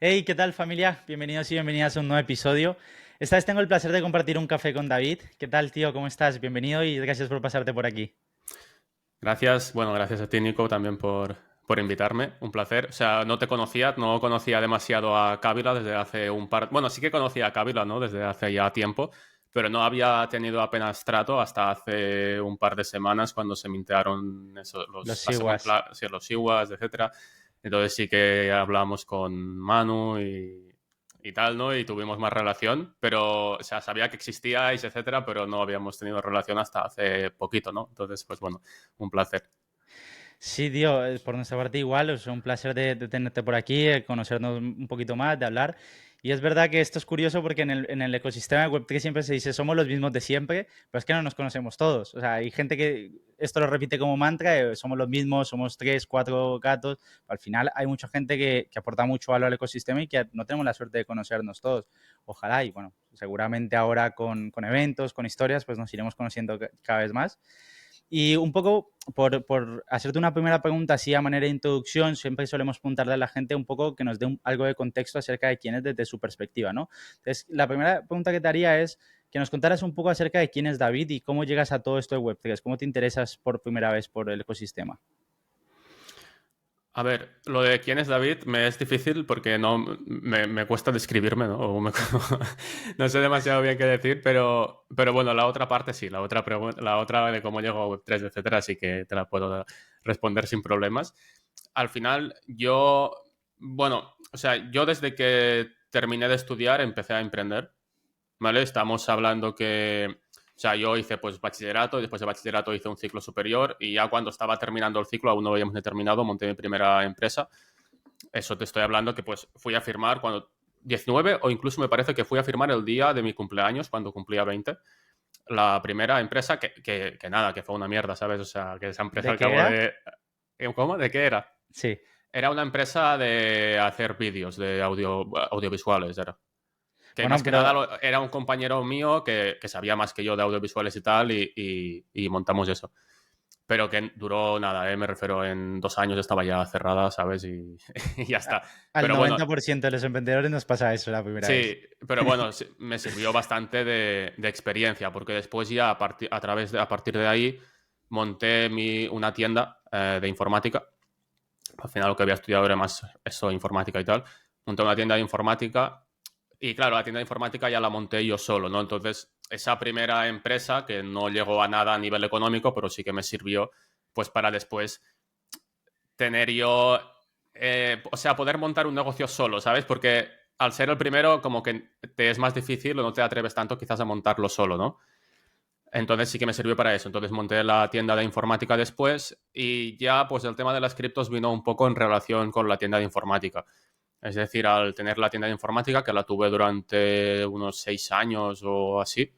Hey, ¿qué tal familia? Bienvenidos y bienvenidas a un nuevo episodio. Esta vez tengo el placer de compartir un café con David. ¿Qué tal, tío? ¿Cómo estás? Bienvenido y gracias por pasarte por aquí. Gracias, bueno, gracias a ti, Nico, también por invitarme. Un placer. O sea, no conocía demasiado a Kabila desde hace un par... Bueno, sí que conocía a Kabila, ¿no? Desde hace ya tiempo, pero no había tenido apenas trato hasta hace un par de semanas cuando se mintearon eso, Los la segunda, Siwas. sí, los IWAs, etcétera. Entonces sí que hablamos con Manu y tal, ¿no? Y tuvimos más relación, pero, o sea, sabía que existíais, etcétera, pero no habíamos tenido relación hasta hace poquito, ¿no? Entonces, pues bueno, un placer. Sí, tío, por nuestra parte igual, es un placer de tenerte por aquí, conocernos un poquito más, de hablar. Y es verdad que esto es curioso porque en el ecosistema de Web3 siempre se dice somos los mismos de siempre, pero es que no nos conocemos todos. O sea, hay gente que esto lo repite como mantra, somos los mismos, somos tres, cuatro gatos. Al final hay mucha gente que aporta mucho valor al ecosistema y que no tenemos la suerte de conocernos todos. Ojalá, y bueno, seguramente ahora con eventos, con historias, pues nos iremos conociendo cada vez más. Y un poco por hacerte una primera pregunta así a manera de introducción, siempre solemos preguntarle a la gente un poco que nos dé algo de contexto acerca de quién es desde su perspectiva, ¿no? Entonces, la primera pregunta que te haría es que nos contaras un poco acerca de quién es David y cómo llegas a todo esto de Web3, cómo te interesas por primera vez por el ecosistema. A ver, lo de quién es David me es difícil porque no me cuesta describirme, ¿no? No sé demasiado bien qué decir, pero bueno, la otra parte sí, la otra de cómo llego a Web3, etcétera, sí que te la puedo responder sin problemas. Al final, bueno, o sea, yo desde que terminé de estudiar empecé a emprender, ¿vale? Estamos hablando que, o sea, yo hice pues bachillerato y después de bachillerato hice un ciclo superior y ya cuando estaba terminando el ciclo, aún no habíamos terminado, monté mi primera empresa. Eso te estoy hablando que pues fui a firmar cuando 19 o incluso me parece que fui a firmar el día de mi cumpleaños, cuando cumplía 20 la primera empresa que nada, que fue una mierda, ¿sabes? O sea, que esa empresa ¿De al qué cabo era? de... ¿Cómo? ¿De qué era? Sí. Era una empresa de hacer vídeos, de audiovisuales, era. Que Bueno, más que nada pero era un compañero mío que sabía más que yo de audiovisuales y tal, y montamos eso. Pero que duró nada, me refiero, en 2 años estaba ya cerrada, ¿sabes? Y ya está. al Pero bueno, 90% de los emprendedores nos pasa eso la primera vez. sí, pero bueno, sí, me sirvió bastante de experiencia, porque después ya a partir de ahí monté una tienda de informática. Al final lo que había estudiado era más eso, informática y tal. Monté una tienda de informática y claro, la tienda de informática ya la monté yo solo, ¿no? Entonces, esa primera empresa, que no llegó a nada a nivel económico, pero sí que me sirvió, pues para después tener yo, o sea, poder montar un negocio solo, ¿sabes? Porque al ser el primero, como que te es más difícil o no te atreves tanto quizás a montarlo solo, ¿no? Entonces sí que me sirvió para eso. Entonces monté la tienda de informática después y ya pues el tema de las criptos vino un poco en relación con la tienda de informática. Es decir, al tener la tienda de informática, que la tuve durante unos 6 años o así,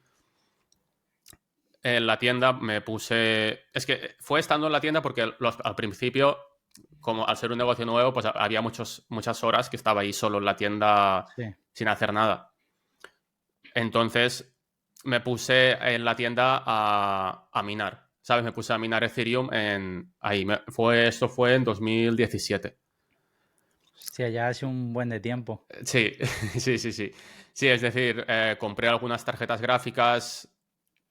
en la tienda me puse... Es que fue estando en la tienda porque al principio, como al ser un negocio nuevo, pues había muchas horas que estaba ahí solo en la tienda Sí. sin hacer nada. Entonces me puse en la tienda a minar, ¿sabes? Me puse a minar Ethereum ahí. Esto fue en 2017. Hostia, ya hace un buen de tiempo. Sí, sí, sí, sí. Sí, es decir, compré algunas tarjetas gráficas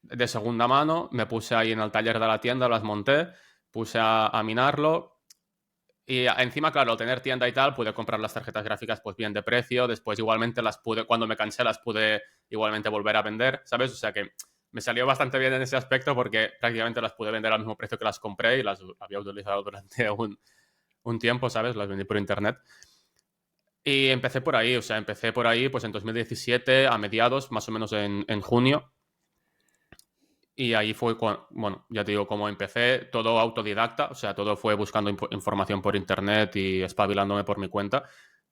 de segunda mano, me puse ahí en el taller de la tienda, las monté, puse a minarlo y encima, claro, al tener tienda y tal, pude comprar las tarjetas gráficas pues bien de precio, después igualmente cuando me cansé, las pude igualmente volver a vender, ¿sabes? O sea que me salió bastante bien en ese aspecto porque prácticamente las pude vender al mismo precio que las compré y las había utilizado durante un tiempo, ¿sabes? Las vendí por internet. Y empecé por ahí, o sea, empecé por ahí pues en 2017 a mediados, más o menos en junio. Y ahí fue cuando, bueno, ya te digo, como empecé, todo autodidacta, o sea, todo fue buscando información por internet y espabilándome por mi cuenta,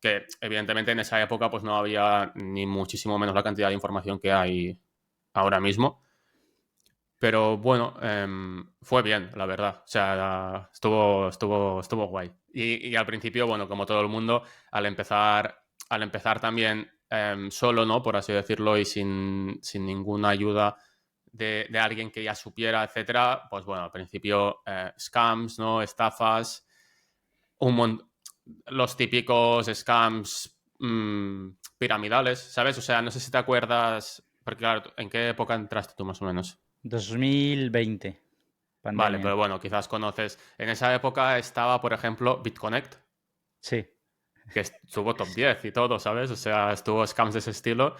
que evidentemente en esa época pues no había ni muchísimo menos la cantidad de información que hay ahora mismo. Pero bueno, fue bien, la verdad. O sea, estuvo guay. Y al principio, bueno, como todo el mundo, al empezar también solo, ¿no? Por así decirlo, y sin ninguna ayuda de alguien que ya supiera, etcétera, pues bueno, al principio scams, ¿no? Estafas, un mon- los típicos scams piramidales, ¿sabes? O sea, no sé si te acuerdas, porque claro, ¿en qué época entraste tú más o menos? 2020, Vale, pandemia. pero bueno, quizás conoces. En esa época estaba, por ejemplo, BitConnect, Sí, que estuvo top 10 y todo, ¿sabes? O sea, estuvo scams de ese estilo,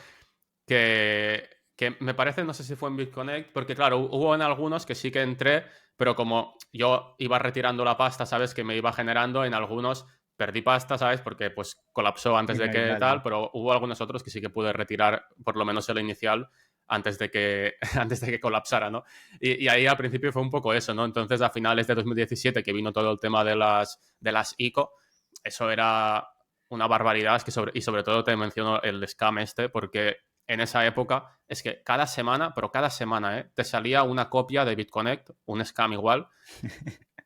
que me parece, no sé si fue en BitConnect, porque claro, hubo en algunos que sí que entré, pero como yo iba retirando la pasta, ¿sabes? Que me iba generando, en algunos perdí pasta, ¿sabes? Porque pues colapsó antes de dime, que dale. tal, pero hubo algunos otros que sí que pude retirar por lo menos el inicial antes de que, antes de que colapsara, ¿no? Y ahí al principio fue un poco eso, ¿no? Entonces a finales de 2017 que vino todo el tema de las ICO, eso era una barbaridad, es que y sobre todo te menciono el scam este, porque en esa época es que cada semana, pero cada semana, te salía una copia de BitConnect, un scam igual,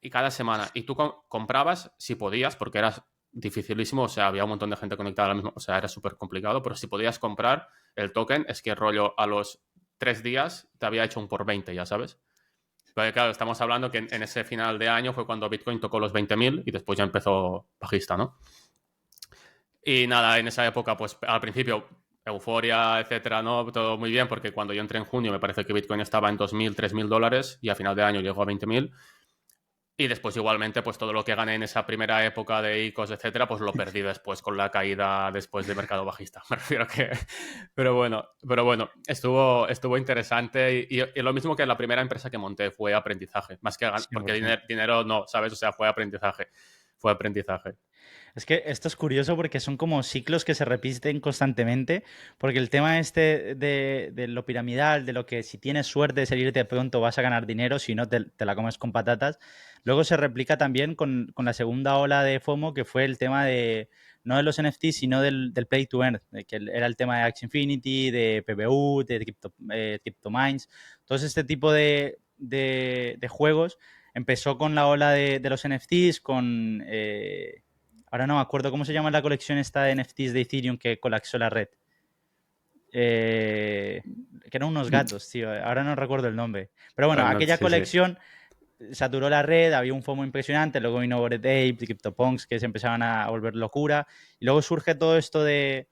y cada semana. Y tú comprabas si podías, porque era dificilísimo, o sea, había un montón de gente conectada a la misma, o sea, era súper complicado, pero si podías comprar el token, es que rollo a los 3 días te había hecho un por 20, ya sabes. Pero claro, estamos hablando que en ese final de año fue cuando Bitcoin tocó los 20.000 y después ya empezó bajista, ¿no? Y nada, en esa época, pues al principio, euforia, etcétera, ¿no? Todo muy bien, porque cuando yo entré en junio me parece que Bitcoin estaba en 2.000 $3.000 y a final de año llegó a 20.000. Y después igualmente, pues todo lo que gané en esa primera época de ICOs, etcétera, pues lo perdí después con la caída después de mercado bajista. Me refiero que... Pero bueno, estuvo interesante y lo mismo que la primera empresa que monté fue aprendizaje, más que porque 100%. dinero no, ¿sabes? O sea, fue aprendizaje, fue aprendizaje. Es que esto es curioso porque son como ciclos que se repiten constantemente, porque el tema este de lo piramidal, de lo que si tienes suerte de salirte pronto vas a ganar dinero, si no te la comes con patatas, luego se replica también con la segunda ola de FOMO, que fue el tema de, no de los NFTs, sino del Play to Earn, que era el tema de Axie Infinity, de PBU, de CryptoMines, todo este tipo de juegos empezó con la ola de los NFTs, con... ahora no me acuerdo cómo se llama la colección esta de NFTs de Ethereum que colapsó la red. Eh, que eran unos gatos, tío. Ahora no recuerdo el nombre. Pero bueno, aquella Sí, sí. colección saturó la red, había un FOMO impresionante, luego vino Bored Ape, CryptoPunks que se empezaban a volver locura. Y luego surge todo esto de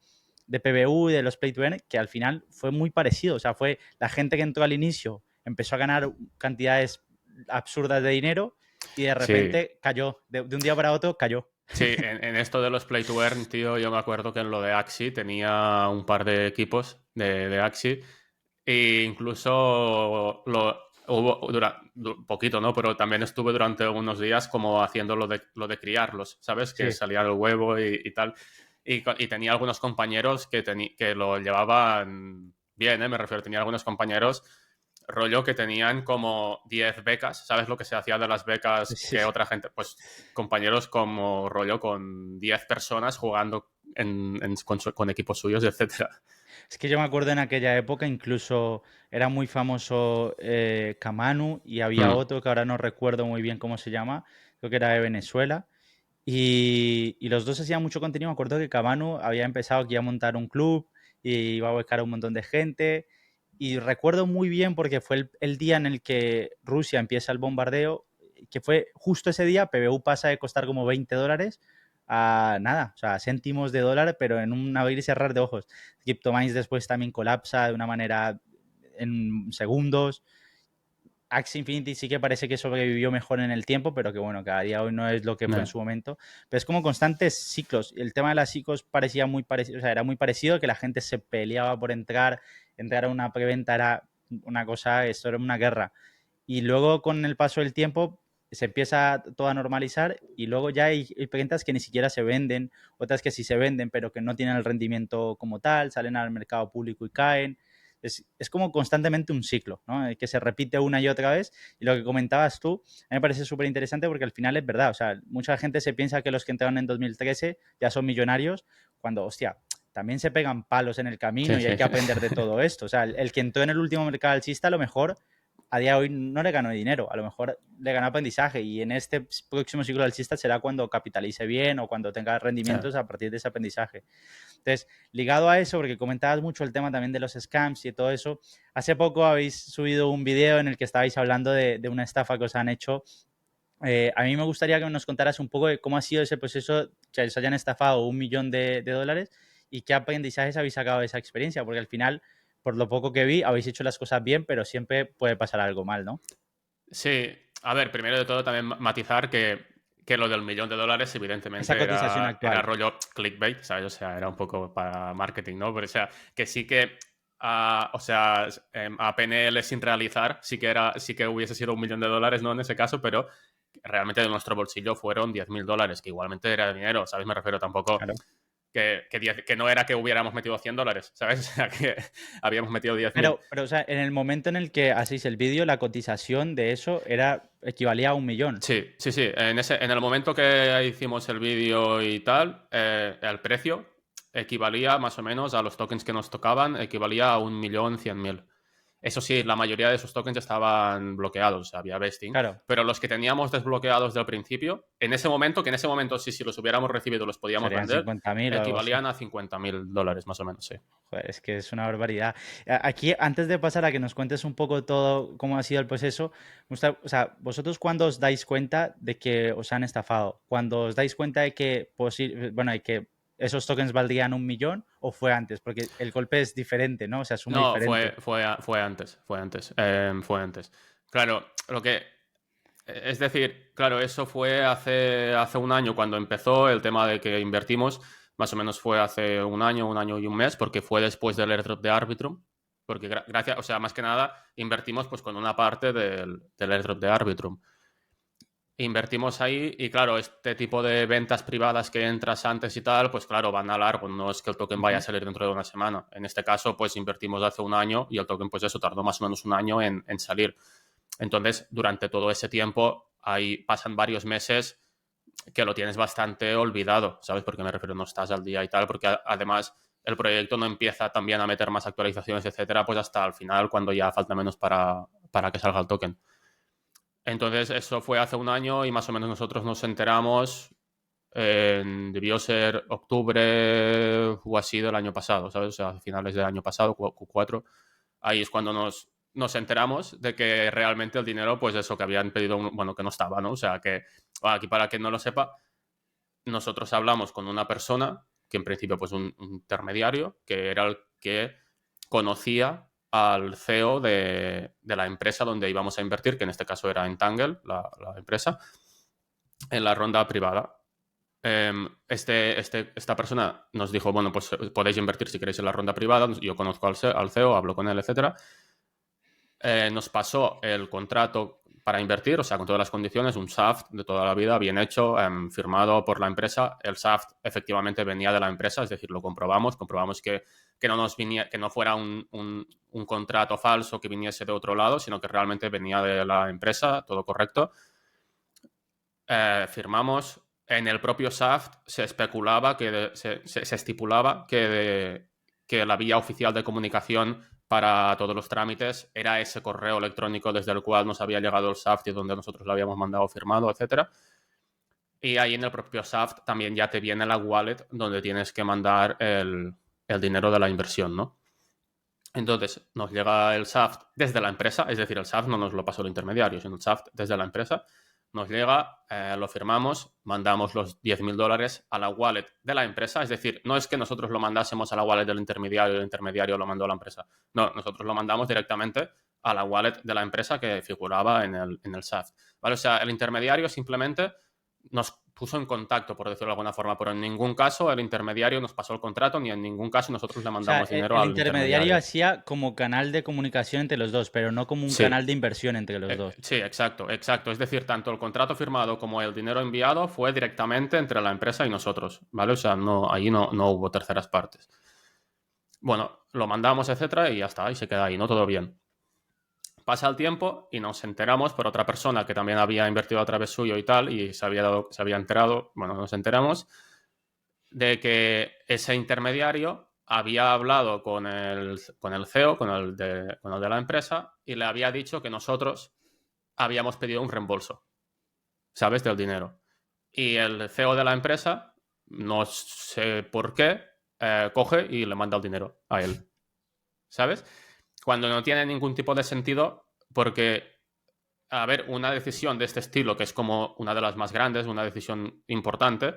PBU y de los Play to Earn, que al final fue muy parecido. O sea, fue la gente que entró al inicio, empezó a ganar cantidades absurdas de dinero y de Sí, repente cayó. De un día para otro cayó. sí, en esto de los Play to Earn, tío, yo me acuerdo que en lo de Axie tenía un par de equipos de Axie e incluso hubo poquito, ¿no? Pero también estuve durante unos días como haciendo lo de criarlos, ¿sabes? Que Sí. salía el huevo y tal. Y tenía algunos compañeros que lo llevaban bien, ¿eh? Me refiero, tenía algunos compañeros rollo que tenían como 10 becas, ¿sabes lo que se hacía de las becas Sí, que sí. otra gente, pues compañeros como rollo con 10 personas jugando con equipos suyos, etcétera. Es que yo me acuerdo en aquella época, incluso era muy famoso Kamanu y había Mm, otro que ahora no recuerdo muy bien cómo se llama, creo que era de Venezuela. Y los dos hacían mucho contenido. Me acuerdo que Kamanu había empezado aquí a montar un club y iba a buscar a un montón de gente. Y recuerdo muy bien porque fue el día en el que Rusia empieza el bombardeo, que fue justo ese día, PBU pasa de costar como $20 a nada, o sea, céntimos de dólar, pero en un abrir y cerrar de ojos. CryptoMines después también colapsa de una manera en segundos. Axie Infinity sí que parece que sobrevivió mejor en el tiempo, pero que bueno, que a día de hoy no es lo que fue en no, su momento. Pero es como constantes ciclos. El tema de las ICOs parecía muy parecido, o sea, era muy parecido, que la gente se peleaba por entrar a una preventa era una cosa, esto era una guerra. Y luego con el paso del tiempo se empieza todo a normalizar y luego ya hay preventas que ni siquiera se venden, otras que sí se venden, pero que no tienen el rendimiento como tal, salen al mercado público y caen. Es como constantemente un ciclo, ¿no? Que se repite una y otra vez. Y lo que comentabas tú, a mí me parece súper interesante porque al final es verdad. O sea, mucha gente se piensa que los que entraron en 2013 ya son millonarios, cuando, hostia, también se pegan palos en el camino sí, y hay sí. que aprender de todo esto. O sea, el que entró en el último mercado alcista, a lo mejor a día de hoy no le ganó dinero, a lo mejor le ganó aprendizaje y en este próximo ciclo alcista será cuando capitalice bien o cuando tenga rendimientos a partir de ese aprendizaje. Entonces, ligado a eso, porque comentabas mucho el tema también de los scams y todo eso, hace poco habéis subido un video en el que estabais hablando de una estafa que os han hecho. A mí me gustaría que nos contaras un poco de cómo ha sido ese proceso, que os hayan estafado 1 millón de dólares y qué aprendizajes habéis sacado de esa experiencia, porque al final, por lo poco que vi, habéis hecho las cosas bien, pero siempre puede pasar algo mal, ¿no? Sí, a ver, primero de todo también matizar que lo del $1.000.000 Esa evidentemente cotización era actual. rollo clickbait, ¿sabes? O sea, era un poco para marketing, ¿no? Pero o sea, que sí que, o sea, a PNL sin realizar, sí que hubiese sido $1.000.000, ¿no? En ese caso, pero realmente de nuestro bolsillo fueron $10.000, que igualmente era dinero, ¿sabes? Me refiero tampoco Claro. que no era que hubiéramos metido $100, ¿sabes? O sea, que habíamos metido 10.000. Pero, o sea, en el momento en el que hacéis el vídeo, la cotización de eso equivalía a 1 millón. Sí, sí, sí. En el momento que hicimos el vídeo y tal, el precio equivalía más o menos a los tokens que nos tocaban, equivalía a 1.100.000. Eso sí, la mayoría de esos tokens estaban bloqueados, o sea, había vesting, Claro, pero los que teníamos desbloqueados del principio, que en ese momento sí, si los hubiéramos recibido los podíamos serían vender, 50.000 o algo así. equivalían a $50.000 más o menos, sí. Joder, es que es una barbaridad. Aquí, antes de pasar a que nos cuentes un poco todo cómo ha sido el proceso, o sea, vosotros cuando os dais cuenta de que os han estafado, cuando os dais cuenta de que, bueno, de que esos tokens valdrían 1 millón, o fue antes, porque el golpe es diferente, ¿no? O sea, asume No, diferente. fue antes, fue antes. Claro, es decir, claro, eso fue hace un año cuando empezó el tema de que invertimos, más o menos fue hace un año y un mes, porque fue después del airdrop de Arbitrum, porque gracias, o sea, más que nada invertimos pues con una parte del airdrop de Arbitrum. Invertimos ahí y claro, este tipo de ventas privadas que entras antes y tal, pues claro, van a largo, no es que el token vaya a Ujú. salir dentro de una semana. En este caso, pues invertimos hace un año y el token pues eso tardó más o menos un año en salir. Entonces, durante todo ese tiempo, ahí pasan varios meses que lo tienes bastante olvidado, ¿sabes? Porque me refiero, no estás al día y tal, porque además el proyecto no empieza también a meter más actualizaciones, etcétera, pues hasta el final, cuando ya falta menos para que salga el token. Entonces, eso fue hace un año y más o menos nosotros nos enteramos, debió ser octubre o así del año pasado, ¿sabes? O sea, a finales del año pasado, Q4. Ahí es cuando nos enteramos de que realmente el dinero, pues eso, que habían pedido, bueno, que no estaba, ¿no? O sea, que aquí para quien no lo sepa, nosotros hablamos con una persona, que en principio, pues un intermediario, que era el que conocía al CEO de la empresa donde íbamos a invertir, que en este caso era Entangle, la empresa, en la ronda privada. Esta persona nos dijo, bueno, pues podéis invertir si queréis en la ronda privada, yo conozco al CEO, hablo con él, etcétera. Nos pasó el contrato para invertir, o sea, con todas las condiciones, un SAFT de toda la vida, bien hecho, firmado por la empresa. El SAFT efectivamente venía de la empresa, es decir, lo comprobamos que no nos venía, que no fuera un contrato falso que viniese de otro lado, sino que realmente venía de la empresa, todo correcto. Firmamos. En el propio SAFT se especulaba se estipulaba que la vía oficial de comunicación para todos los trámites era ese correo electrónico desde el cual nos había llegado el SAFT y donde nosotros lo habíamos mandado firmado, etcétera. Y ahí en el propio SAFT también ya te viene la wallet donde tienes que mandar el dinero de la inversión, ¿no? Entonces nos llega el SAFT desde la empresa, es decir, el SAFT no nos lo pasó el intermediario, sino el SAFT desde la empresa. Nos llega, lo firmamos, mandamos los $10.000 a la wallet de la empresa, es decir, no es que nosotros lo mandásemos a la wallet del intermediario y el intermediario lo mandó a la empresa. No, nosotros lo mandamos directamente a la wallet de la empresa que figuraba en el SAFT. ¿Vale? O sea, el intermediario simplemente nos puso en contacto, por decirlo de alguna forma, pero en ningún caso el intermediario nos pasó el contrato, ni en ningún caso nosotros le O sea, mandamos dinero el al intermediario intermediario. hacía como canal de comunicación entre los dos, pero no como un Sí, canal de inversión entre los dos. sí, exacto, exacto. Es decir, tanto el contrato firmado como el dinero enviado fue directamente entre la empresa y nosotros, ¿vale? O sea, ahí no hubo terceras partes. Bueno, lo mandamos, etcétera, y ya está, y se queda ahí, ¿no? Todo bien. Pasa el tiempo y nos enteramos por otra persona que también había invertido a través suyo y tal, y se había enterado, bueno, nos enteramos de que ese intermediario había hablado con el CEO, con el de la empresa, y le había dicho que nosotros habíamos pedido un reembolso, ¿sabes? Del dinero. Y el CEO de la empresa, no sé por qué, coge y le manda el dinero a él, ¿sabes? Cuando no tiene ningún tipo de sentido, porque, a ver, una decisión de este estilo, que es como una de las más grandes, una decisión importante,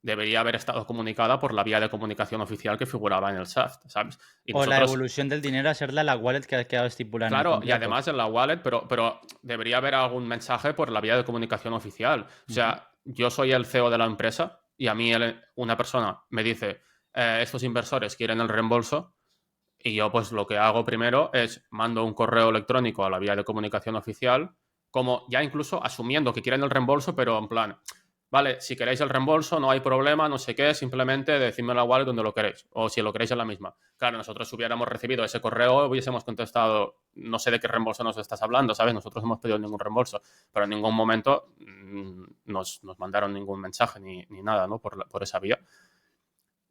debería haber estado comunicada por la vía de comunicación oficial que figuraba en el SAFT, ¿sabes? Y O la nosotros, evolución del dinero a ser la wallet que ha quedado estipulada en el claro, y contrato. además en la wallet, pero debería haber algún mensaje por la vía de comunicación oficial. O Ujú. sea, yo soy el CEO de la empresa y a mí una persona me dice, estos inversores quieren el reembolso, y yo pues lo que hago primero es mando un correo electrónico a la vía de comunicación oficial, como ya incluso asumiendo que quieren el reembolso, pero en plan, vale, si queréis el reembolso no hay problema, no sé qué, simplemente decidme la wallet donde lo queréis, o si lo queréis en la misma. Claro, nosotros si hubiéramos recibido ese correo hubiésemos contestado, no sé de qué reembolso nos estás hablando, ¿sabes? Nosotros no hemos pedido ningún reembolso, pero en ningún momento nos mandaron ningún mensaje ni nada, ¿no? Por esa vía.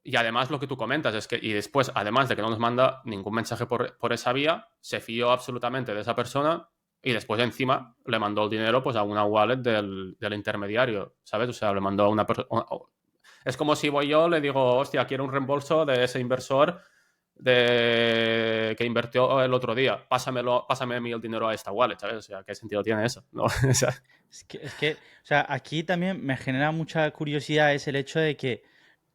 Y además lo que tú comentas es que, y después, además de que no nos manda ningún mensaje por esa vía, se fió absolutamente de esa persona y después encima le mandó el dinero pues a una wallet del intermediario, ¿sabes? O sea, le mandó a una persona... Es como si voy yo, le digo, hostia, quiero un reembolso de ese inversor que invirtió el otro día. Pásame a mí el dinero a esta wallet, ¿sabes? O sea, ¿qué sentido tiene eso? ¿No? O sea, O sea, aquí también me genera mucha curiosidad es el hecho de que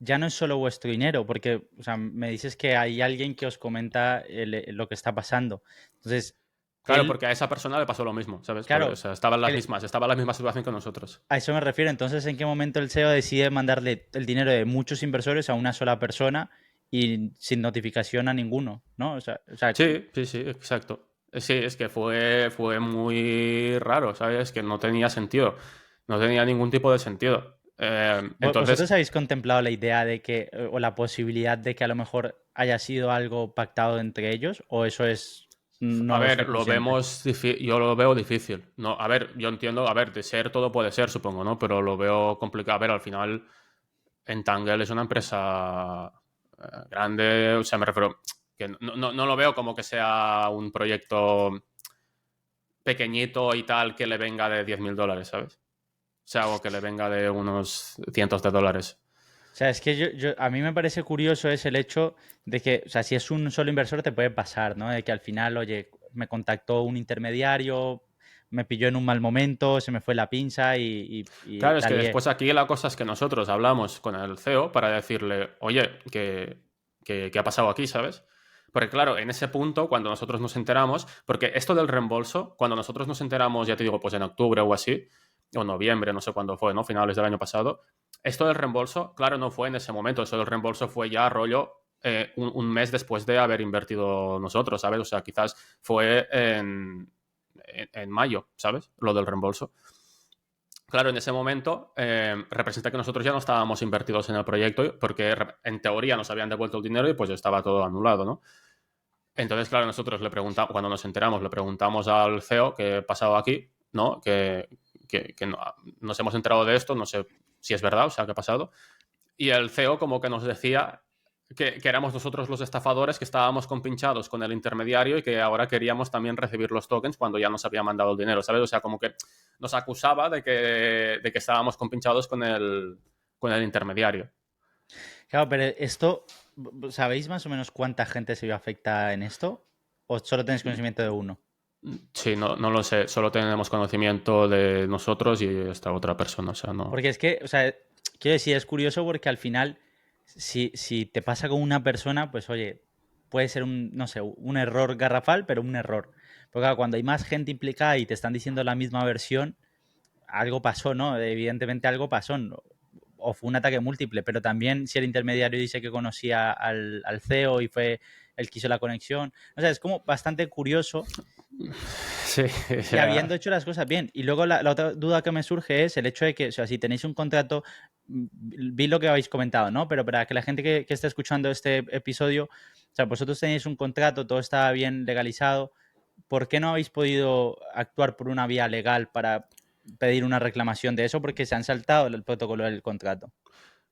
ya no es solo vuestro dinero, porque, o sea, me dices que hay alguien que os comenta lo que está pasando. Entonces, claro, él, porque a esa persona le pasó lo mismo, ¿sabes? O claro, sea, él- estaba en la misma situación que nosotros. a eso me refiero. Entonces, ¿en qué momento el CEO decide mandarle el dinero de muchos inversores a una sola persona y sin notificación a ninguno, ¿no? Sí, sí, sí, exacto. Sí, es que fue muy raro, ¿sabes? Que no tenía sentido. No tenía ningún tipo de sentido. ¿Vosotros Entonces, habéis contemplado la idea de que, o la posibilidad de que a lo mejor haya sido algo pactado entre ellos, o eso es, a no lo ver, soy consciente? yo lo veo difícil. No, a ver, yo entiendo, a ver, de ser todo puede ser, supongo, ¿no? Pero lo veo complicado. A ver, al final, Entangle es una empresa grande, o sea, me refiero que no lo veo como que sea un proyecto pequeñito y tal que le venga de $10.000, ¿sabes? O sea, o que le venga de unos cientos de dólares. O sea, es que a mí me parece curioso es el hecho de que, o sea, si es un solo inversor te puede pasar, ¿no? De que al final, oye, me contactó un intermediario, me pilló en un mal momento, se me fue la pinza y Claro, es la que lié. después aquí la cosa es que nosotros hablamos con el CEO para decirle, oye, ¿qué ha pasado aquí, ¿sabes? Porque claro, en ese punto, cuando nosotros nos enteramos, porque esto del reembolso, cuando nosotros nos enteramos, ya te digo, pues en octubre o así, o noviembre, no sé cuándo fue, ¿no? Finales del año pasado, esto del reembolso, claro, no fue en ese momento, eso del reembolso fue ya rollo un mes después de haber invertido nosotros, ¿sabes? O sea, quizás fue en mayo, ¿sabes? Lo del reembolso. Claro, en ese momento representa que nosotros ya no estábamos invertidos en el proyecto porque en teoría nos habían devuelto el dinero y pues estaba todo anulado, ¿no? Entonces, claro, nosotros le preguntamos, cuando nos enteramos, le preguntamos al CEO qué pasaba aquí, ¿no? Que nos hemos enterado de esto, no sé si es verdad, o sea, qué ha pasado. Y el CEO como que nos decía que éramos nosotros los estafadores que estábamos compinchados con el intermediario y que ahora queríamos también recibir los tokens cuando ya nos había mandado el dinero, ¿sabes? O sea, como que nos acusaba de que estábamos compinchados con el intermediario. Claro, pero esto, ¿sabéis más o menos cuánta gente se vio afectada en esto? ¿O solo tenéis conocimiento de uno? Sí, no lo sé, solo tenemos conocimiento de nosotros y esta otra persona, o sea, no. Porque es que, o sea, quiero decir, es curioso porque al final, si te pasa con una persona, pues oye, puede ser un, no sé, un error garrafal, pero un error. Porque claro, cuando hay más gente implicada y te están diciendo la misma versión, algo pasó, ¿no? Evidentemente algo pasó, ¿no? O fue un ataque múltiple, pero también si el intermediario dice que conocía al CEO y fue el que hizo la conexión. O sea, es como bastante curioso Sí, o y habiendo sea, hecho las cosas bien. Y luego la otra duda que me surge es el hecho de que, o sea, si tenéis un contrato, vi lo que habéis comentado, ¿no? Pero para que la gente que esté escuchando este episodio, o sea, vosotros tenéis un contrato, todo está bien legalizado, ¿por qué no habéis podido actuar por una vía legal para pedir una reclamación de eso? Porque se han saltado el protocolo del contrato.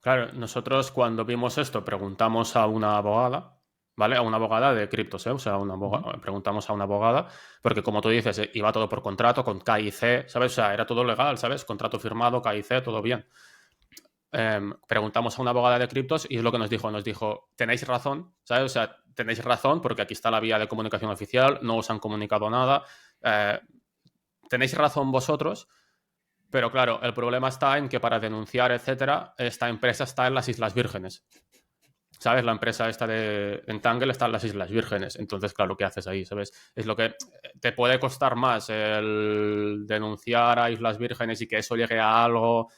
claro, nosotros cuando vimos esto preguntamos a una abogada, ¿vale? A una abogada de criptos, ¿eh? O sea, Ujú. preguntamos a una abogada, porque como tú dices, iba todo por contrato, con K y C, ¿sabes? O sea, era todo legal, ¿sabes? Contrato firmado, K y C, todo bien. Preguntamos a una abogada de criptos y es lo que nos dijo, tenéis razón, ¿sabes? O sea, tenéis razón porque aquí está la vía de comunicación oficial, no os han comunicado nada, eh, tenéis razón vosotros, Pero claro, el problema está en que para denunciar, etcétera, esta empresa está en las Islas Vírgenes. ¿Sabes? La empresa esta de Entangle está en las Islas Vírgenes. Entonces, claro, ¿qué haces ahí? ¿Sabes? Es lo que te puede costar más el denunciar a Islas Vírgenes y que eso llegue a algo,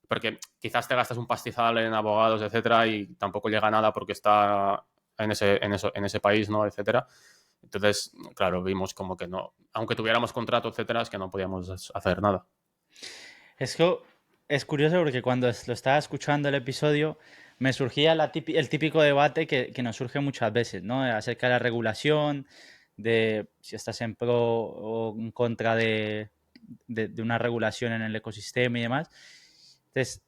porque quizás te gastas un pastizal en abogados, etcétera, y tampoco llega a nada porque está en ese país, ¿no? Etcétera. Entonces, claro, vimos como que no, aunque tuviéramos contrato, etcétera, es que no podíamos hacer nada. Es que es curioso porque cuando lo estaba escuchando el episodio me surgía el típico debate que nos surge muchas veces, ¿no? Acerca de la regulación, de si estás en pro o en contra de una regulación en el ecosistema y demás. Entonces,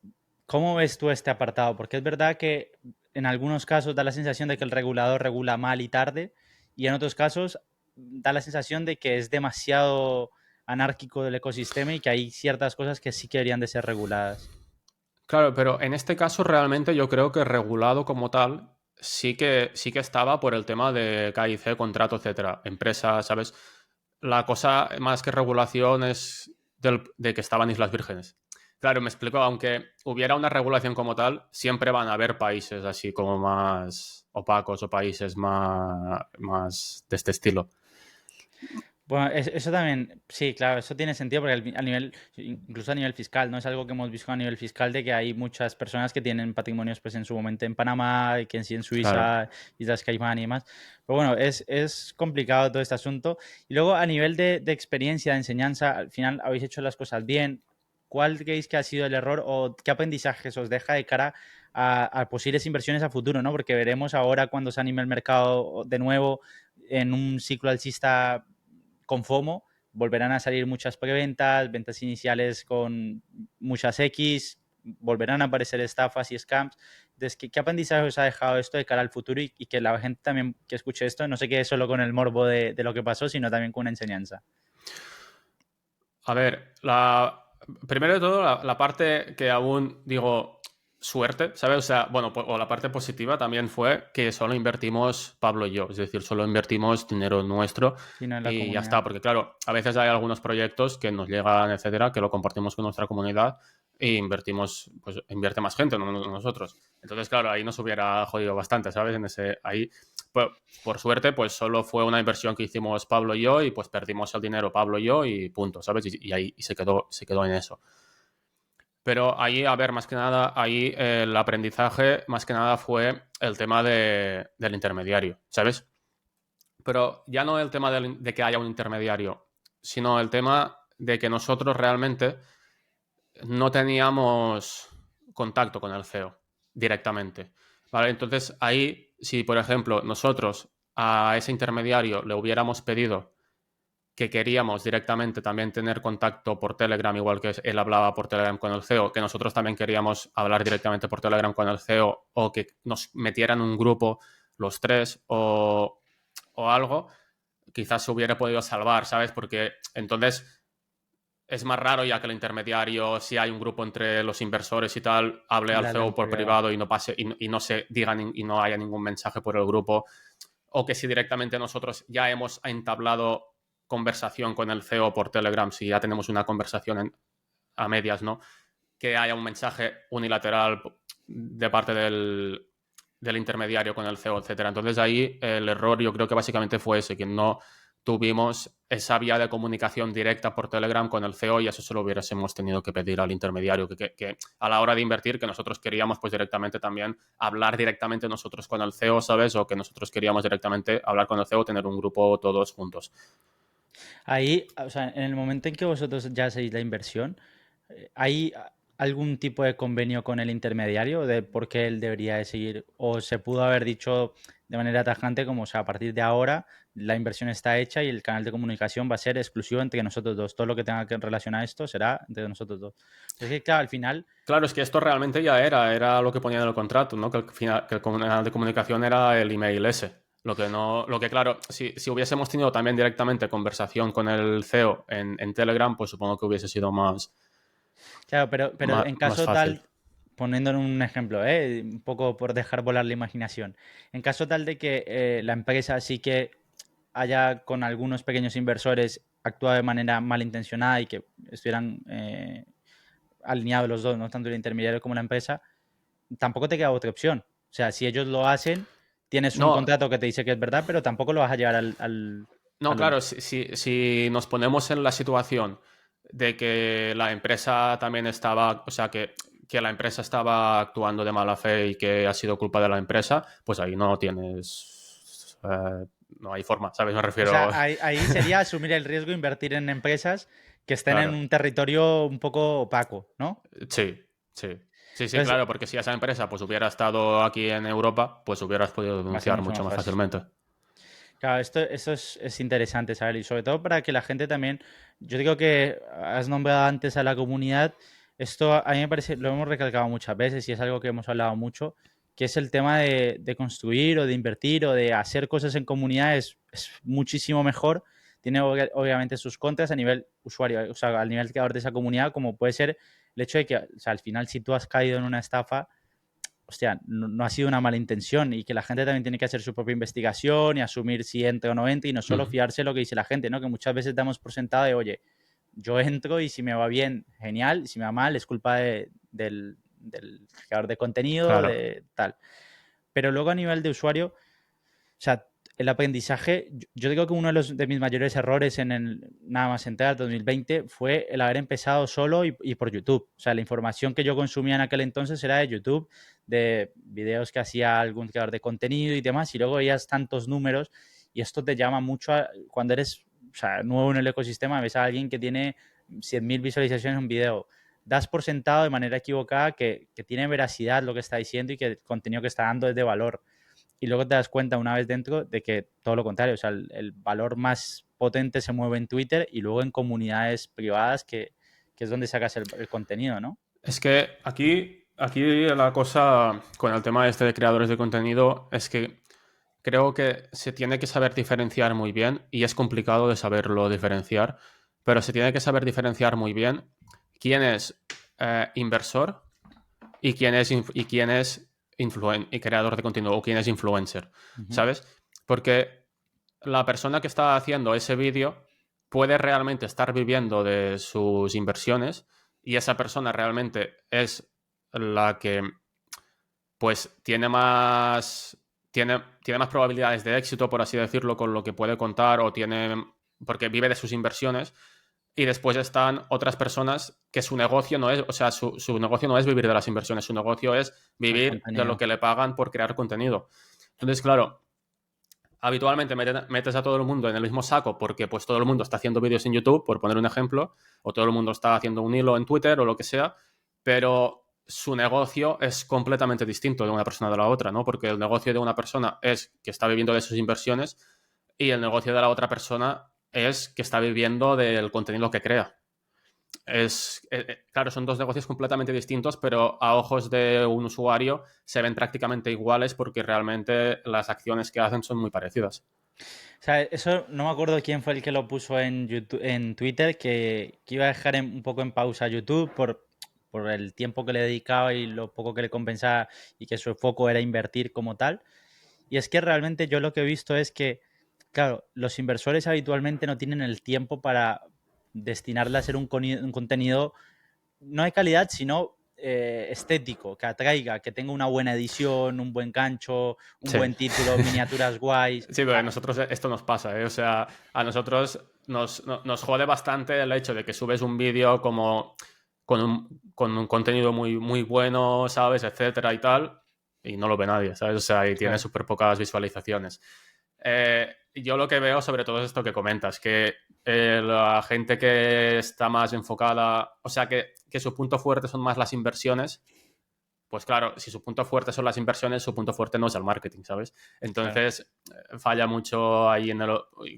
¿cómo ves tú este apartado? Porque es verdad que en algunos casos da la sensación de que el regulador regula mal y tarde, y en otros casos da la sensación de que es demasiado anárquico del ecosistema y que hay ciertas cosas que sí que deberían de ser reguladas. Claro, pero en este caso realmente yo creo que regulado como tal sí que estaba por el tema de KIC, contrato, etcétera. Empresa, ¿sabes? La cosa más que regulación es de que estaban Islas Vírgenes. Claro, me explico, aunque hubiera una regulación como tal, siempre van a haber países así como más opacos o países más de este estilo. Bueno, eso también, sí, claro, eso tiene sentido porque a nivel, incluso a nivel fiscal, ¿no? Es algo que hemos visto a nivel fiscal de que hay muchas personas que tienen patrimonios pues en su momento en Panamá, que en sí en Claro. Suiza, Islas Caimán y demás. Pero bueno, es complicado todo este asunto. Y luego a nivel de experiencia, de enseñanza, al final habéis hecho las cosas bien. ¿Cuál creéis que ha sido el error o qué aprendizajes os deja de cara a posibles inversiones a futuro, ¿no? Porque veremos ahora cuando se anime el mercado de nuevo en un ciclo alcista con FOMO, volverán a salir muchas preventas, ventas iniciales con muchas X, volverán a aparecer estafas y scams. Entonces, ¿qué aprendizaje os ha dejado esto de cara al futuro y que la gente también que escuche esto no se quede solo con el morbo de lo que pasó, sino también con una enseñanza? A ver, primero de todo, la parte que aún digo suerte, ¿sabes? O sea, bueno, o la parte positiva también fue que solo invertimos Pablo y yo, es decir, solo invertimos dinero nuestro Sino en la y ya comunidad. está, porque claro, a veces hay algunos proyectos que nos llegan, etcétera, que lo compartimos con nuestra comunidad e invertimos, pues invierte más gente, no nosotros. Entonces, claro, ahí nos hubiera jodido bastante, ¿sabes? Ahí por suerte, pues solo fue una inversión que hicimos Pablo y yo y pues perdimos el dinero Pablo y yo y punto, ¿sabes? Y ahí se quedó en eso. Pero ahí, a ver, más que nada, ahí el aprendizaje, más que nada, fue el tema del intermediario, ¿sabes? Pero ya no el tema de que haya un intermediario, sino el tema de que nosotros realmente no teníamos contacto con el CEO directamente. ¿Vale? Entonces, ahí, si por ejemplo nosotros a ese intermediario le hubiéramos pedido que queríamos directamente también tener contacto por Telegram, igual que él hablaba por Telegram con el CEO, que nosotros también queríamos hablar directamente por Telegram con el CEO o que nos metieran un grupo los tres o algo, quizás se hubiera podido salvar, ¿sabes? Porque entonces es más raro ya que el intermediario, si hay un grupo entre los inversores y tal, hable al Dale CEO en por privado. privado y no pase y no se digan y no haya ningún mensaje por el grupo, o que si directamente nosotros ya hemos entablado conversación con el CEO por Telegram, si ya tenemos una conversación a medias, ¿no? Que haya un mensaje unilateral de parte del intermediario con el CEO, etcétera. Entonces ahí el error yo creo que básicamente fue ese, que no tuvimos esa vía de comunicación directa por Telegram con el CEO y eso se lo hubiésemos tenido que pedir al intermediario, que a la hora de invertir, que nosotros queríamos pues directamente también hablar directamente nosotros con el CEO, ¿sabes? O que nosotros queríamos directamente hablar con el CEO, tener un grupo todos juntos. Ahí, o sea, en el momento en que vosotros ya hacéis la inversión, ¿hay algún tipo de convenio con el intermediario de por qué él debería de seguir? ¿O se pudo haber dicho de manera tajante como, o sea, a partir de ahora la inversión está hecha y el canal de comunicación va a ser exclusivo entre nosotros dos? Todo lo que tenga que relacionar esto será entre nosotros dos. Es que, claro, al final, Claro, es que esto realmente ya era lo que ponía en el contrato, ¿no? Que el canal de comunicación era el email ese. Lo que claro, si hubiésemos tenido también directamente conversación con el CEO en Telegram, pues supongo que hubiese sido claro, pero en más caso fácil. tal, poniendo en un ejemplo, un poco por dejar volar la imaginación, en caso tal de que la empresa sí que haya con algunos pequeños inversores actuado de manera malintencionada y que estuvieran alineados los dos, ¿no? Tanto el intermediario como la empresa, tampoco te queda otra opción. O sea, si ellos lo hacen, tienes un No, contrato que te dice que es verdad, pero tampoco lo vas a llevar no, al claro, si nos ponemos en la situación de que la empresa también estaba, o sea, que la empresa estaba actuando de mala fe y que ha sido culpa de la empresa, pues ahí no tienes, no hay forma, ¿sabes? Me O refiero, sea, ahí sería asumir el riesgo, invertir en empresas que estén en claro, un territorio un poco opaco, ¿no? sí, sí. Sí, sí, Entonces, claro, porque si esa empresa pues hubiera estado aquí en Europa, pues hubieras podido va a ser denunciar mucho mucho más más fácil. fácilmente. Claro, esto es interesante saber y sobre todo para que la gente también, yo digo que has nombrado antes a la comunidad, esto a mí me parece, lo hemos recalcado muchas veces y es algo que hemos hablado mucho, que es el tema de construir o de invertir o de hacer cosas en comunidad es muchísimo mejor, tiene obviamente sus contras a nivel usuario, o sea, al nivel creador de esa comunidad, como puede ser el hecho de que, o sea, al final si tú has caído en una estafa, hostia, no ha sido una mala intención y que la gente también tiene que hacer su propia investigación y asumir si entra o no entra y no solo Ujú. fiarse de lo que dice la gente, ¿no? Que muchas veces damos por sentado de, oye, yo entro y si me va bien, genial, y si me va mal, es culpa del creador de contenido, Claro. de tal. Pero luego a nivel de usuario, o sea, el aprendizaje, yo digo que uno de mis mayores errores en el nada más entrar 2020 fue el haber empezado solo y por YouTube. O sea, la información que yo consumía en aquel entonces era de YouTube, de videos que hacía algún creador de contenido y demás, y luego veías tantos números y esto te llama mucho cuando eres, o sea, nuevo en el ecosistema, ves a alguien que tiene 100.000 visualizaciones en un video. Das por sentado de manera equivocada que tiene veracidad lo que está diciendo y que el contenido que está dando es de valor y luego te das cuenta una vez dentro de que todo lo contrario, o sea, el valor más potente se mueve en Twitter y luego en comunidades privadas que es donde sacas el contenido, ¿no? Es que aquí la cosa con el tema este de creadores de contenido es que creo que se tiene que saber diferenciar muy bien y es complicado de saberlo diferenciar, pero se tiene que saber diferenciar muy bien quién es inversor y quién es y creador de contenido o quién es influencer, Uh -huh. ¿sabes? Porque la persona que está haciendo ese vídeo puede realmente estar viviendo de sus inversiones y esa persona realmente es la que pues tiene más probabilidades de éxito, por así decirlo, con lo que puede contar o tiene, porque vive de sus inversiones. Y después están otras personas que su negocio no es, o sea, su negocio no es vivir de las inversiones, su negocio es El vivir de lo contenido. que le pagan por crear contenido. Entonces, claro, habitualmente metes a todo el mundo en el mismo saco porque pues todo el mundo está haciendo vídeos en YouTube, por poner un ejemplo, o todo el mundo está haciendo un hilo en Twitter o lo que sea, pero su negocio es completamente distinto de una persona de la otra, ¿no? Porque el negocio de una persona es que está viviendo de sus inversiones y el negocio de la otra persona es que está viviendo del contenido que crea. Claro, son dos negocios completamente distintos, pero a ojos de un usuario se ven prácticamente iguales porque realmente las acciones que hacen son muy parecidas. O sea, eso no me acuerdo quién fue el que lo puso en YouTube, en Twitter, que iba a dejar un poco en pausa YouTube por el tiempo que le dedicaba y lo poco que le compensaba y que su foco era invertir como tal. Y es que realmente yo lo que he visto es que, claro, los inversores habitualmente no tienen el tiempo para destinarle a hacer un contenido no de calidad, sino estético, que atraiga, que tenga una buena edición, un buen gancho, un Sí. buen título, miniaturas guays. Sí, O pero a sea, nosotros esto nos pasa, ¿eh? O sea, a nosotros nos jode bastante el hecho de que subes un vídeo como con un contenido muy, muy bueno, ¿sabes? Etcétera y tal, y no lo ve nadie, ¿sabes? O sea, y tiene claro. súper pocas visualizaciones. Yo lo que veo sobre todo es esto que comentas, que la gente que está más enfocada, o sea, que su punto fuerte son más las inversiones, pues claro, si su punto fuerte son las inversiones, su punto fuerte no es el marketing, ¿sabes? Claro. Entonces, falla mucho ahí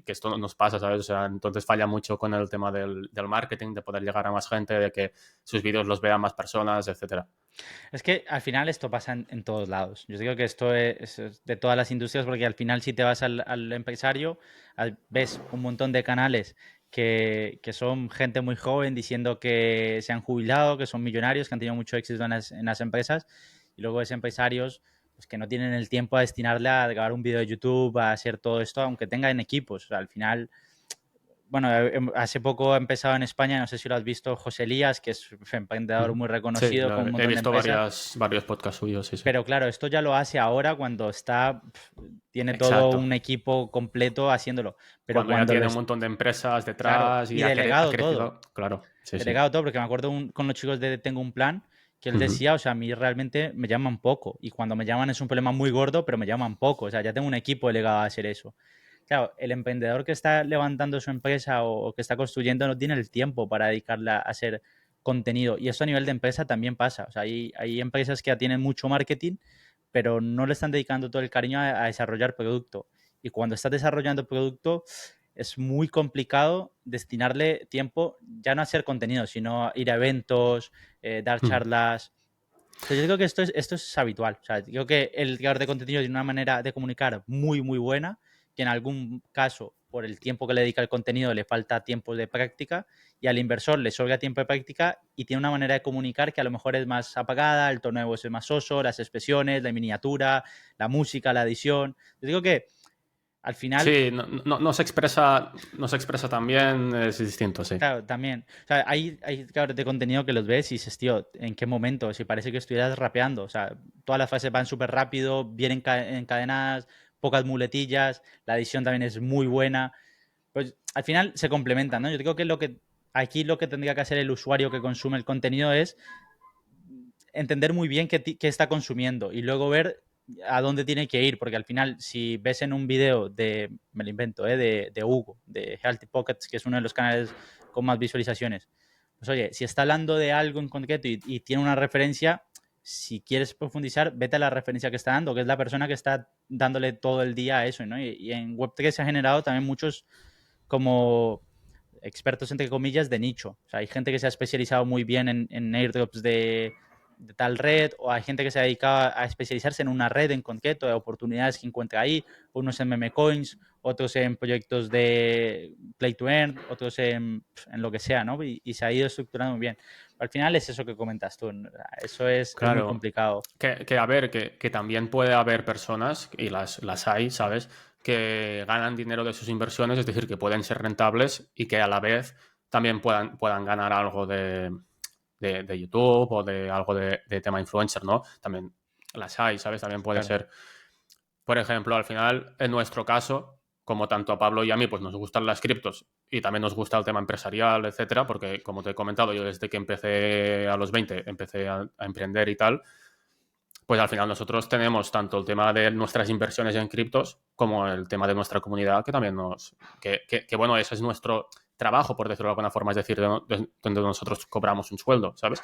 que esto nos pasa, ¿sabes? O sea, entonces falla mucho con el tema del marketing, de poder llegar a más gente, de que sus vídeos los vean más personas, etcétera. Es que al final esto pasa en todos lados. Yo digo que esto es de todas las industrias porque al final si te vas al empresario, ves un montón de canales que son gente muy joven diciendo que se han jubilado, que son millonarios, que han tenido mucho éxito en las empresas y luego ves empresarios pues, que no tienen el tiempo a destinarle a grabar un vídeo de YouTube, a hacer todo esto, aunque tengan equipos. O sea, al final bueno, hace poco ha empezado en España, no sé si lo has visto, José Elías, que es un emprendedor Ujú. muy Sí, reconocido con un he montón de visto empresas. varios podcasts suyos, sí, sí. Pero claro, esto ya lo hace ahora cuando tiene todo Exacto. un equipo completo haciéndolo. Pero Cuando ya cuando tiene un montón de empresas claro, detrás y y ha delegado todo. crecido, claro, sí, sí. Delegado todo, porque me acuerdo con los chicos de Tengo un Plan, que él Ujú. decía, o sea, a mí realmente me llaman poco. Y cuando me llaman es un problema muy gordo, pero me llaman poco. O sea, ya tengo un equipo delegado a hacer eso. Claro, el emprendedor que está levantando su empresa o que está construyendo no tiene el tiempo para dedicarla a hacer contenido. Y esto a nivel de empresa también pasa. O sea, hay empresas que ya tienen mucho marketing, pero no le están dedicando todo el cariño a desarrollar producto. Y cuando estás desarrollando producto, es muy complicado destinarle tiempo ya no a hacer contenido, sino a ir a eventos, dar Ujú. charlas. Entonces yo creo que esto es habitual. O sea, yo creo que el creador de contenido tiene una manera de comunicar muy, muy buena, que en algún caso, por el tiempo que le dedica al contenido, le falta tiempo de práctica y al inversor le sobra tiempo de práctica y tiene una manera de comunicar que a lo mejor es más apagada, el tono de voz es más soso, las expresiones, la miniatura, la música, la edición. Yo digo que al final Sí, no se expresa tan bien, es distinto, sí. claro, también. O sea, hay creadores de contenido que los ves y dices, tío, ¿en qué momento? Si parece que estuvieras rapeando. O sea, todas las fases van súper rápido, bien encadenadas, pocas muletillas, la edición también es muy buena. Pues al final se complementan, ¿no? Yo creo que aquí lo que tendría que hacer el usuario que consume el contenido es entender muy bien qué está consumiendo y luego ver a dónde tiene que ir, porque al final, si ves en un video me lo invento, de Hugo, de Healthy Pockets, que es uno de los canales con más visualizaciones, pues oye, si está hablando de algo en concreto y tiene una referencia, si quieres profundizar, vete a la referencia que está dando, que es la persona que está dándole todo el día a eso, ¿no? Y en Web3 se ha generado también muchos como expertos, entre comillas, de nicho. O sea, hay gente que se ha especializado muy bien en airdrops de tal red, o hay gente que se ha dedicado a especializarse en una red en concreto, de oportunidades que encuentra ahí, unos en meme coins, otros en proyectos de play to earn, otros en lo que sea, ¿no? Y se ha ido estructurando muy bien. Al final es eso que comentas tú, ¿no? Eso es muy Claro, complicado. que a ver, que también puede haber personas, y las hay, ¿sabes? Que ganan dinero de sus inversiones, es decir, que pueden ser rentables y que a la vez también puedan ganar algo de YouTube o de algo de tema influencer, ¿no? También las hay, ¿sabes? También puede Claro. ser. Por ejemplo, al final, en nuestro caso, como tanto a Pablo y a mí, pues nos gustan las criptos y también nos gusta el tema empresarial, etcétera, porque como te he comentado, yo desde que empecé a los 20 empecé a emprender y tal, pues al final nosotros tenemos tanto el tema de nuestras inversiones en criptos como el tema de nuestra comunidad, que también bueno, ese es nuestro trabajo, por decirlo de alguna forma, es decir, donde nosotros cobramos un sueldo, ¿sabes?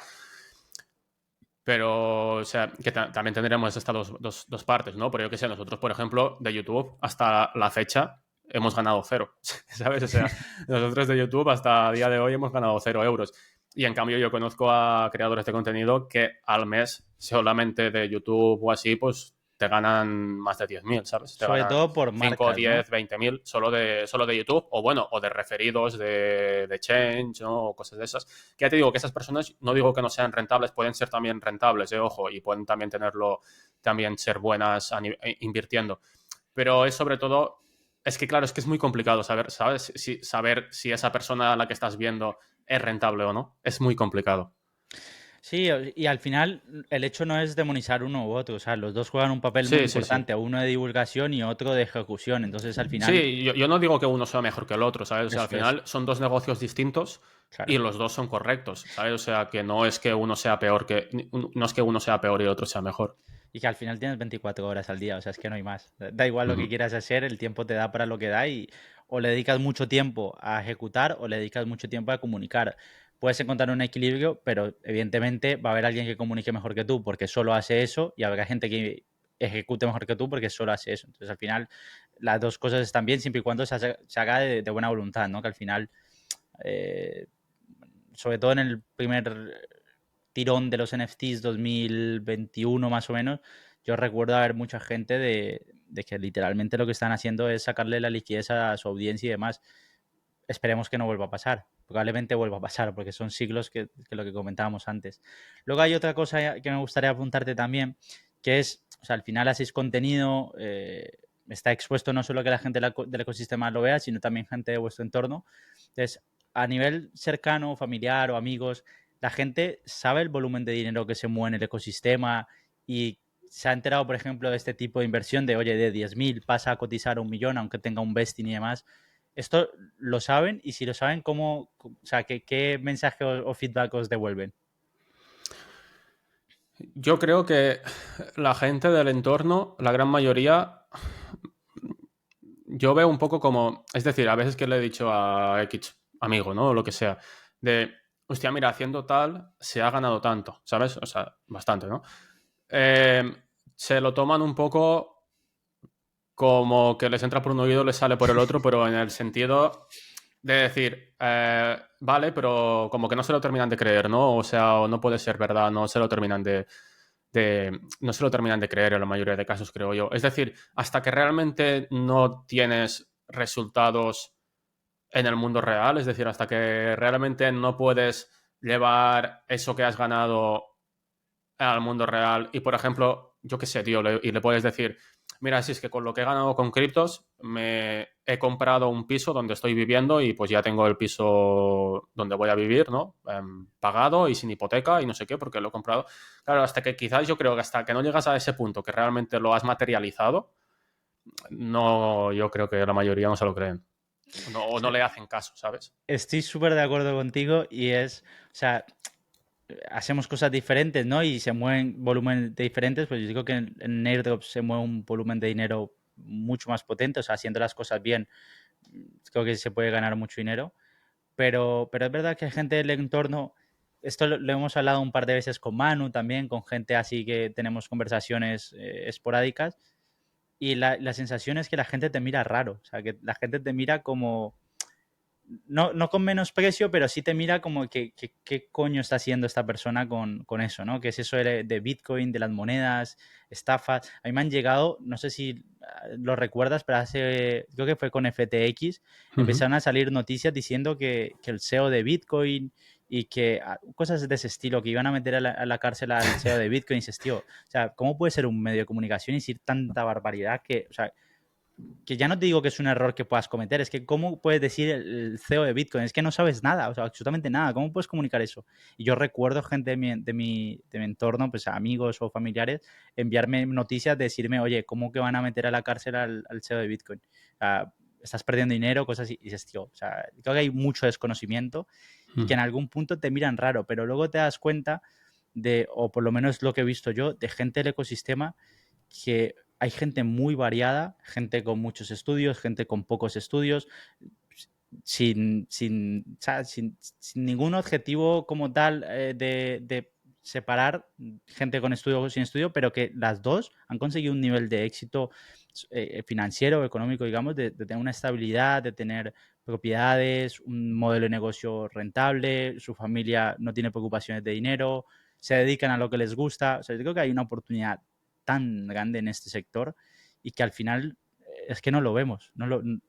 Pero, o sea, que también tendremos estas dos partes, ¿no? Pero yo que sé, nosotros, por ejemplo, de YouTube hasta la fecha hemos ganado cero, ¿sabes? O sea, nosotros de YouTube hasta el día de hoy hemos ganado 0 euros. Y en cambio yo conozco a creadores de contenido que al mes solamente de YouTube o así, pues te ganan más de 10.000, ¿sabes? Te Sobre ganan todo por 5, marcas, ¿no? 10, 20.000 solo de YouTube o bueno, o de referidos de Change, ¿no? O cosas de esas. Que ya te digo que esas personas, no digo que no sean rentables, pueden ser también rentables, ojo, y pueden también también ser buenas invirtiendo. Pero es sobre todo, es que claro, es que es muy complicado saber si esa persona a la que estás viendo es rentable o no. Es muy complicado. Sí, y al final el hecho no es demonizar uno u otro, o sea, los dos juegan un papel muy Sí, sí, sí. importante, uno de divulgación y otro de ejecución, entonces al final Sí, yo no digo que uno sea mejor que el otro, ¿sabes? O sea, al eso es, final son dos negocios distintos y claro. los dos son correctos, ¿sabes? O sea, que no es que uno sea peor no es que uno sea peor y el otro sea mejor. Y que al final tienes 24 horas al día, o sea, es que no hay más. Da igual lo que Ujú. quieras hacer, el tiempo te da para lo que da y o le dedicas mucho tiempo a ejecutar o le dedicas mucho tiempo a comunicar. Puedes encontrar un equilibrio, pero evidentemente va a haber alguien que comunique mejor que tú porque solo hace eso y habrá gente que ejecute mejor que tú porque solo hace eso. Entonces, al final, las dos cosas están bien siempre y cuando se haga de buena voluntad, ¿no? Que al final, eh, sobre todo en el primer tirón de los NFTs 2021 más o menos, yo recuerdo haber mucha gente de que literalmente lo que están haciendo es sacarle la liquidez a su audiencia y demás. Esperemos que no vuelva a pasar. Probablemente vuelva a pasar, porque son siglos que lo que comentábamos antes. Luego hay otra cosa que me gustaría apuntarte también, que es, o sea, al final haces contenido, está expuesto no solo que la gente del ecosistema lo vea, sino también gente de vuestro entorno. Entonces, a nivel cercano, familiar o amigos, la gente sabe el volumen de dinero que se mueve en el ecosistema y se ha enterado, por ejemplo, de este tipo de inversión de, oye, de 10.000 pasa a cotizar a 1 millón, aunque tenga un vesting y demás. ¿Esto lo saben? Y si lo saben, ¿cómo, o sea, qué mensaje o feedback os devuelven? Yo creo que la gente del entorno, la gran mayoría, yo veo un poco como, es decir, a veces que le he dicho a X amigo, ¿no? O lo que sea, de, hostia, mira, haciendo tal, se ha ganado tanto, ¿sabes? O sea, bastante, ¿no? Eh, Se lo toman un poco como que les entra por un oído, les sale por el otro, pero en el sentido de decir, vale, pero como que no se lo terminan de creer, ¿no? O sea, o no puede ser verdad, no se lo terminan no se lo terminan de creer en la mayoría de casos, creo yo. Es decir, hasta que realmente no tienes resultados en el mundo real, es decir, hasta que realmente no puedes llevar eso que has ganado al mundo real y, por ejemplo, yo qué sé, tío, y le puedes decir, mira, si es que con lo que he ganado con criptos me he comprado un piso donde estoy viviendo y pues ya tengo el piso donde voy a vivir, ¿no? Pagado y sin hipoteca y no sé qué, porque lo he comprado. Claro, hasta que quizás yo creo que hasta que no llegas a ese punto que realmente lo has materializado, no, yo creo que la mayoría no se lo creen. O no le hacen caso, ¿sabes? Estoy súper de acuerdo contigo y es, o sea, hacemos cosas diferentes, ¿no? Y se mueven volúmenes diferentes, pues yo digo que en airdrops se mueve un volumen de dinero mucho más potente, o sea, haciendo las cosas bien, creo que se puede ganar mucho dinero, pero es verdad que hay gente del entorno, esto lo hemos hablado un par de veces con Manu también, con gente así que tenemos conversaciones esporádicas, y la sensación es que la gente te mira raro, o sea, que la gente te mira como no con menosprecio, pero sí te mira como que qué coño está haciendo esta persona con eso, ¿no? ¿Qué es eso de Bitcoin, de las monedas, estafas? A mí me han llegado, no sé si lo recuerdas, pero creo que fue con FTX, Ujú. empezaron a salir noticias diciendo que el CEO de Bitcoin y que cosas de ese estilo, que iban a meter a la cárcel al CEO de Bitcoin y dices, tío, o sea, ¿cómo puede ser un medio de comunicación y decir tanta barbaridad o sea, que ya no te digo que es un error que puedas cometer, es que cómo puedes decir el CEO de Bitcoin, es que no sabes nada, o sea, absolutamente nada, ¿cómo puedes comunicar eso? Y yo recuerdo gente de mi entorno, pues amigos o familiares, enviarme noticias de decirme, oye, ¿cómo que van a meter a la cárcel al CEO de Bitcoin? Estás perdiendo dinero, cosas así, y dices, tío, o sea, creo que hay mucho desconocimiento y que en algún punto te miran raro, pero luego te das cuenta o por lo menos lo que he visto yo, de gente del ecosistema que hay gente muy variada, gente con muchos estudios, gente con pocos estudios, o sea, sin ningún objetivo como tal de separar gente con estudio o sin estudio, pero que las dos han conseguido un nivel de éxito financiero, económico, digamos, de tener una estabilidad, de tener propiedades, un modelo de negocio rentable, su familia no tiene preocupaciones de dinero, se dedican a lo que les gusta. O sea, yo creo que hay una oportunidad tan grande en este sector y que al final es que no lo vemos.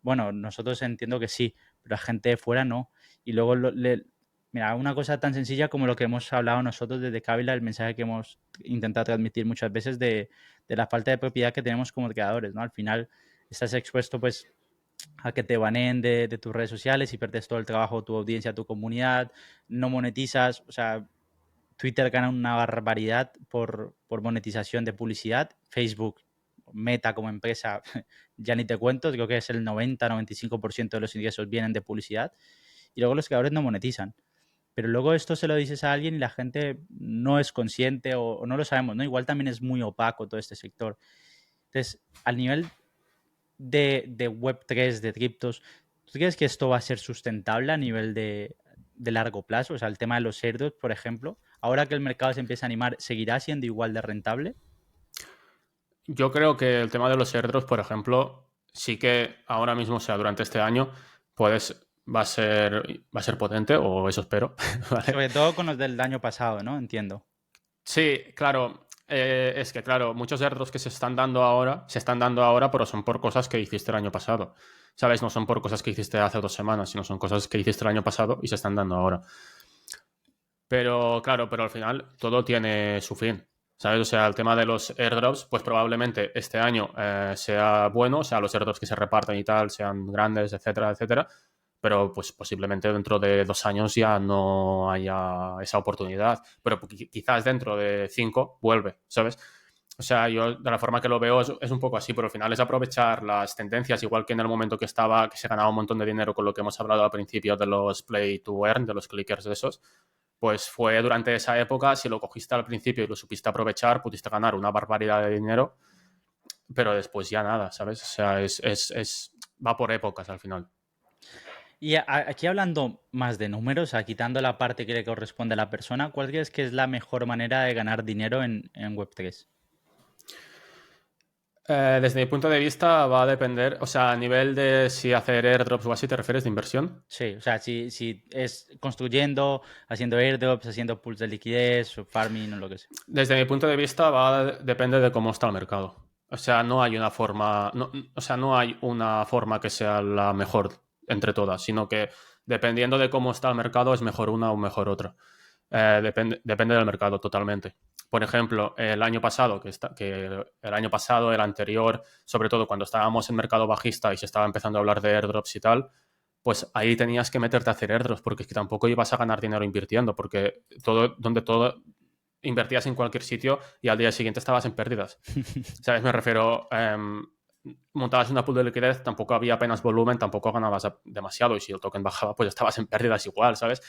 Bueno, nosotros entiendo que sí, pero la gente de fuera no. Y luego, mira, una cosa tan sencilla como lo que hemos hablado nosotros desde Kabila, el mensaje que hemos intentado transmitir muchas veces de la falta de propiedad que tenemos como creadores, ¿no? Al final estás expuesto pues a que te baneen de tus redes sociales y pierdes todo el trabajo, tu audiencia, tu comunidad, no monetizas, o sea, Twitter gana una barbaridad por monetización de publicidad, Facebook, Meta como empresa, ya ni te cuento, creo que es el 90-95% de los ingresos vienen de publicidad y luego los creadores no monetizan. Pero luego esto se lo dices a alguien y la gente no es consciente o no lo sabemos, ¿no? Igual también es muy opaco todo este sector. Entonces, al nivel de Web3, de criptos, ¿tú crees que esto va a ser sustentable a nivel de largo plazo? O sea, el tema de los airdrops, por ejemplo, ahora que el mercado se empieza a animar, ¿seguirá siendo igual de rentable? Yo creo que el tema de los airdrops, por ejemplo, sí que ahora mismo, o sea, durante este año, pues va a ser potente, o eso espero, ¿vale? Sobre todo con los del año pasado, ¿no? Entiendo. Sí, claro. Es que, claro, muchos airdrops que se están dando ahora, pero son por cosas que hiciste el año pasado. ¿Sabes? No son por cosas que hiciste hace 2 semanas, sino son cosas que hiciste el año pasado y se están dando ahora. Pero, claro, pero al final todo tiene su fin. ¿sabes? O sea, el tema de los airdrops, pues probablemente este año sea bueno, o sea, los airdrops que se repartan y tal sean grandes, etcétera, etcétera, pero pues posiblemente dentro de 2 años ya no haya esa oportunidad, pero quizás dentro de 5 vuelve, ¿sabes? O sea, yo de la forma que lo veo es un poco así, pero al final es aprovechar las tendencias, igual que en el momento que estaba, que se ganaba un montón de dinero con lo que hemos hablado al principio de los play to earn, de los clickers de esos, pues fue durante esa época, si lo cogiste al principio y lo supiste aprovechar, pudiste ganar una barbaridad de dinero, pero después ya nada, ¿sabes? O sea, va por épocas al final. Y aquí hablando más de números, quitando la parte que le corresponde a la persona, ¿cuál crees que es la mejor manera de ganar dinero en Web3? Desde mi punto de vista va a depender, o sea, a nivel de si hacer airdrops o así, ¿te refieres de inversión? Sí, o sea, si es construyendo, haciendo airdrops, haciendo pools de liquidez, o farming o lo que sea. Desde mi punto de vista depende de cómo está el mercado. O sea, no hay una forma, o sea, no hay una forma que sea la mejor entre todas, sino que dependiendo de cómo está el mercado es mejor una o mejor otra. Depende del mercado totalmente. Por ejemplo, el año pasado, el anterior, sobre todo cuando estábamos en mercado bajista y se estaba empezando a hablar de airdrops y tal, pues ahí tenías que meterte a hacer airdrops porque es que tampoco ibas a ganar dinero invirtiendo, porque todo invertías en cualquier sitio y al día siguiente estabas en pérdidas. ¿Sabes? Me refiero, montabas una pool de liquidez, tampoco había apenas volumen, tampoco ganabas demasiado y si el token bajaba, pues estabas en pérdidas igual, ¿sabes?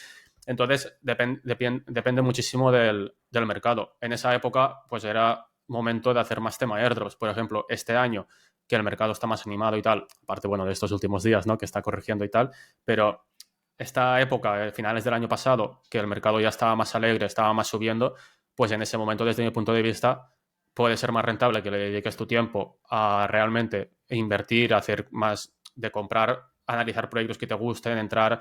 Entonces, depende muchísimo del mercado. En esa época, pues era momento de hacer más tema airdrops. Por ejemplo, este año, que el mercado está más animado y tal, aparte, bueno, de estos últimos días, ¿no? Que está corrigiendo y tal, pero esta época, finales del año pasado, que el mercado ya estaba más alegre, estaba más subiendo, pues en ese momento, desde mi punto de vista, puede ser más rentable que le dediques tu tiempo a realmente invertir, hacer más de comprar, analizar proyectos que te gusten, entrar,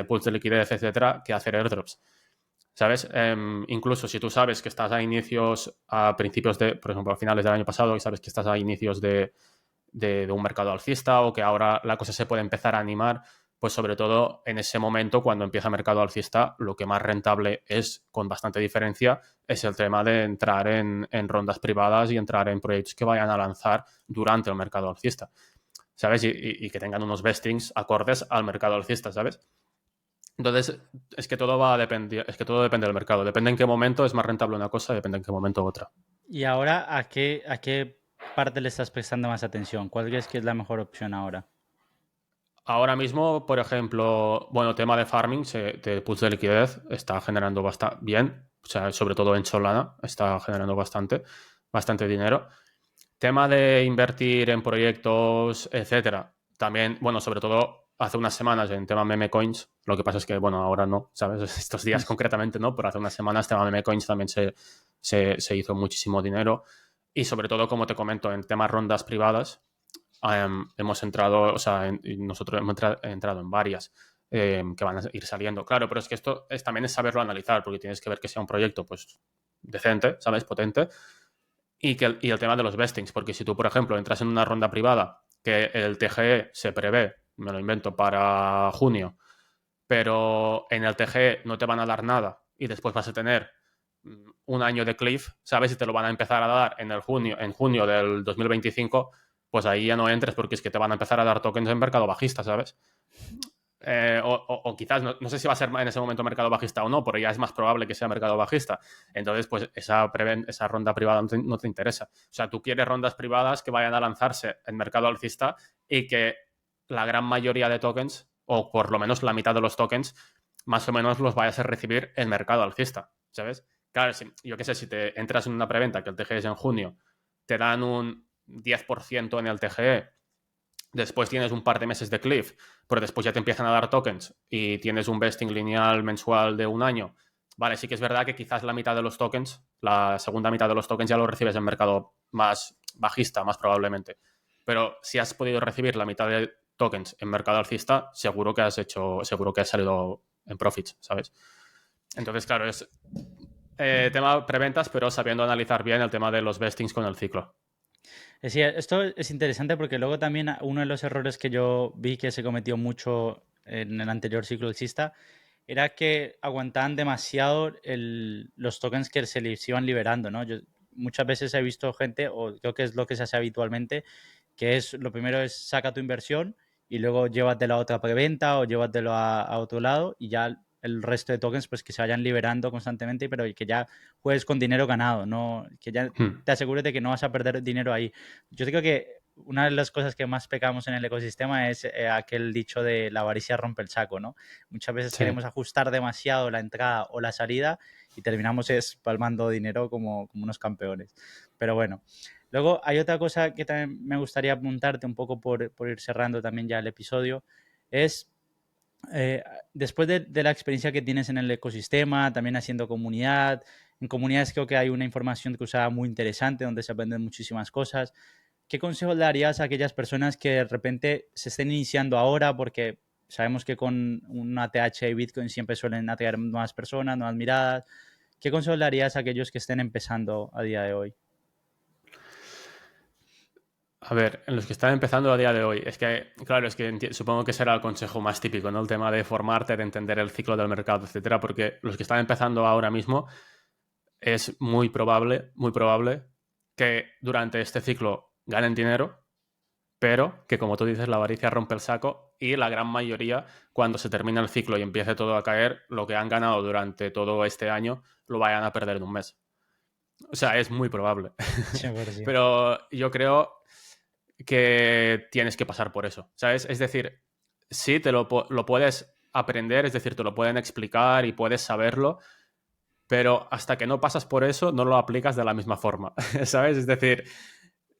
pools de liquidez, etcétera, que hacer airdrops. ¿Sabes? Incluso si tú sabes que estás a principios de, por ejemplo, a finales del año pasado y sabes que estás a inicios de un mercado alcista o que ahora la cosa se puede empezar a animar, pues sobre todo en ese momento, cuando empieza el mercado alcista, lo que más rentable es, con bastante diferencia, es el tema de entrar en rondas privadas y entrar en proyectos que vayan a lanzar durante el mercado alcista, ¿sabes? Y que tengan unos vestings acordes al mercado alcista, ¿sabes? Entonces, es que todo va a depender, es que todo depende del mercado. Depende en qué momento es más rentable una cosa, depende en qué momento otra. Y ahora, ¿a qué parte le estás prestando más atención? ¿Cuál crees que es la mejor opción ahora? Ahora mismo, por ejemplo, bueno, tema de farming, de pools de liquidez, está generando bastante bien, o sea, sobre todo en Solana, está generando bastante dinero. Tema de invertir en proyectos, etcétera. También, bueno, sobre todo hace unas semanas en tema meme coins, lo que pasa es que, bueno, ahora no, ¿sabes? Estos días concretamente no, pero hace unas semanas tema meme coins también se hizo muchísimo dinero. Y sobre todo, como te comento, en temas rondas privadas, hemos entrado, o sea, nosotros hemos entrado en varias que van a ir saliendo. Claro, pero es que esto también es saberlo analizar, porque tienes que ver que sea un proyecto, pues, decente, ¿sabes? Potente. Y el tema de los vestings, porque si tú, por ejemplo, entras en una ronda privada que el TGE se prevé, me lo invento, para junio, pero en el TGE no te van a dar nada y después vas a tener un año de cliff, ¿sabes? Y te lo van a empezar a dar en junio del 2025, pues ahí ya no entres porque es que te van a empezar a dar tokens en mercado bajista, ¿sabes? O quizás, no sé si va a ser en ese momento mercado bajista o no, pero ya es más probable que sea mercado bajista. Entonces, pues esa ronda privada no te interesa. O sea, tú quieres rondas privadas que vayan a lanzarse en mercado alcista y que la gran mayoría de tokens, o por lo menos la mitad de los tokens, más o menos los vayas a recibir en mercado alcista, ¿sabes? Claro, yo qué sé, si te entras en una preventa que el TGE es en junio, te dan un 10% en el TGE, después tienes un par de meses de cliff, pero después ya te empiezan a dar tokens y tienes un vesting lineal mensual de un año. Vale, sí que es verdad que quizás la mitad de los tokens, la segunda mitad de los tokens ya los recibes en mercado más bajista, más probablemente. Pero si has podido recibir la mitad de tokens en mercado alcista, seguro que has salido en profits, ¿sabes? Entonces, claro, es tema preventas, pero sabiendo analizar bien el tema de los vestings con el ciclo. Es decir, esto es interesante porque luego también uno de los errores que yo vi que se cometió mucho en el anterior ciclo alcista era que aguantaban demasiado los tokens que se les iban liberando, ¿no? muchas veces he visto gente, o creo que es lo que se hace habitualmente, que es lo primero es saca tu inversión y luego llévatelo a otra preventa o llévatelo a otro lado y ya el resto de tokens pues que se vayan liberando constantemente, pero que ya juegues con dinero ganado, no, que ya Hmm. te asegures de que no vas a perder dinero ahí. Yo creo que una de las cosas que más pecamos en el ecosistema es aquel dicho de la avaricia rompe el saco, ¿no? Muchas veces Sí. queremos ajustar demasiado la entrada o la salida y terminamos palmando dinero como unos campeones. Pero bueno, luego hay otra cosa que también me gustaría apuntarte un poco por ir cerrando también ya el episodio, es después de la experiencia que tienes en el ecosistema, también haciendo comunidad, en comunidades creo que hay una información cruzada muy interesante donde se aprenden muchísimas cosas. ¿Qué consejo le darías a aquellas personas que de repente se estén iniciando ahora? Porque sabemos que con una TH y Bitcoin siempre suelen atraer nuevas personas, nuevas miradas. ¿Qué consejo le darías a aquellos que estén empezando a día de hoy? A ver, en los que están empezando a día de hoy, es que, claro, es que supongo que será el consejo más típico, ¿no? El tema de formarte, de entender el ciclo del mercado, etcétera, porque los que están empezando ahora mismo es muy probable que durante este ciclo ganen dinero, pero que, como tú dices, la avaricia rompe el saco y la gran mayoría, cuando se termine el ciclo y empiece todo a caer, lo que han ganado durante todo este año lo vayan a perder en un mes. O sea, es muy probable. 100%. Pero yo creo que tienes que pasar por eso, ¿sabes? Es decir, sí, lo puedes aprender, es decir, te lo pueden explicar y puedes saberlo, pero hasta que no pasas por eso, no lo aplicas de la misma forma, ¿sabes? Es decir,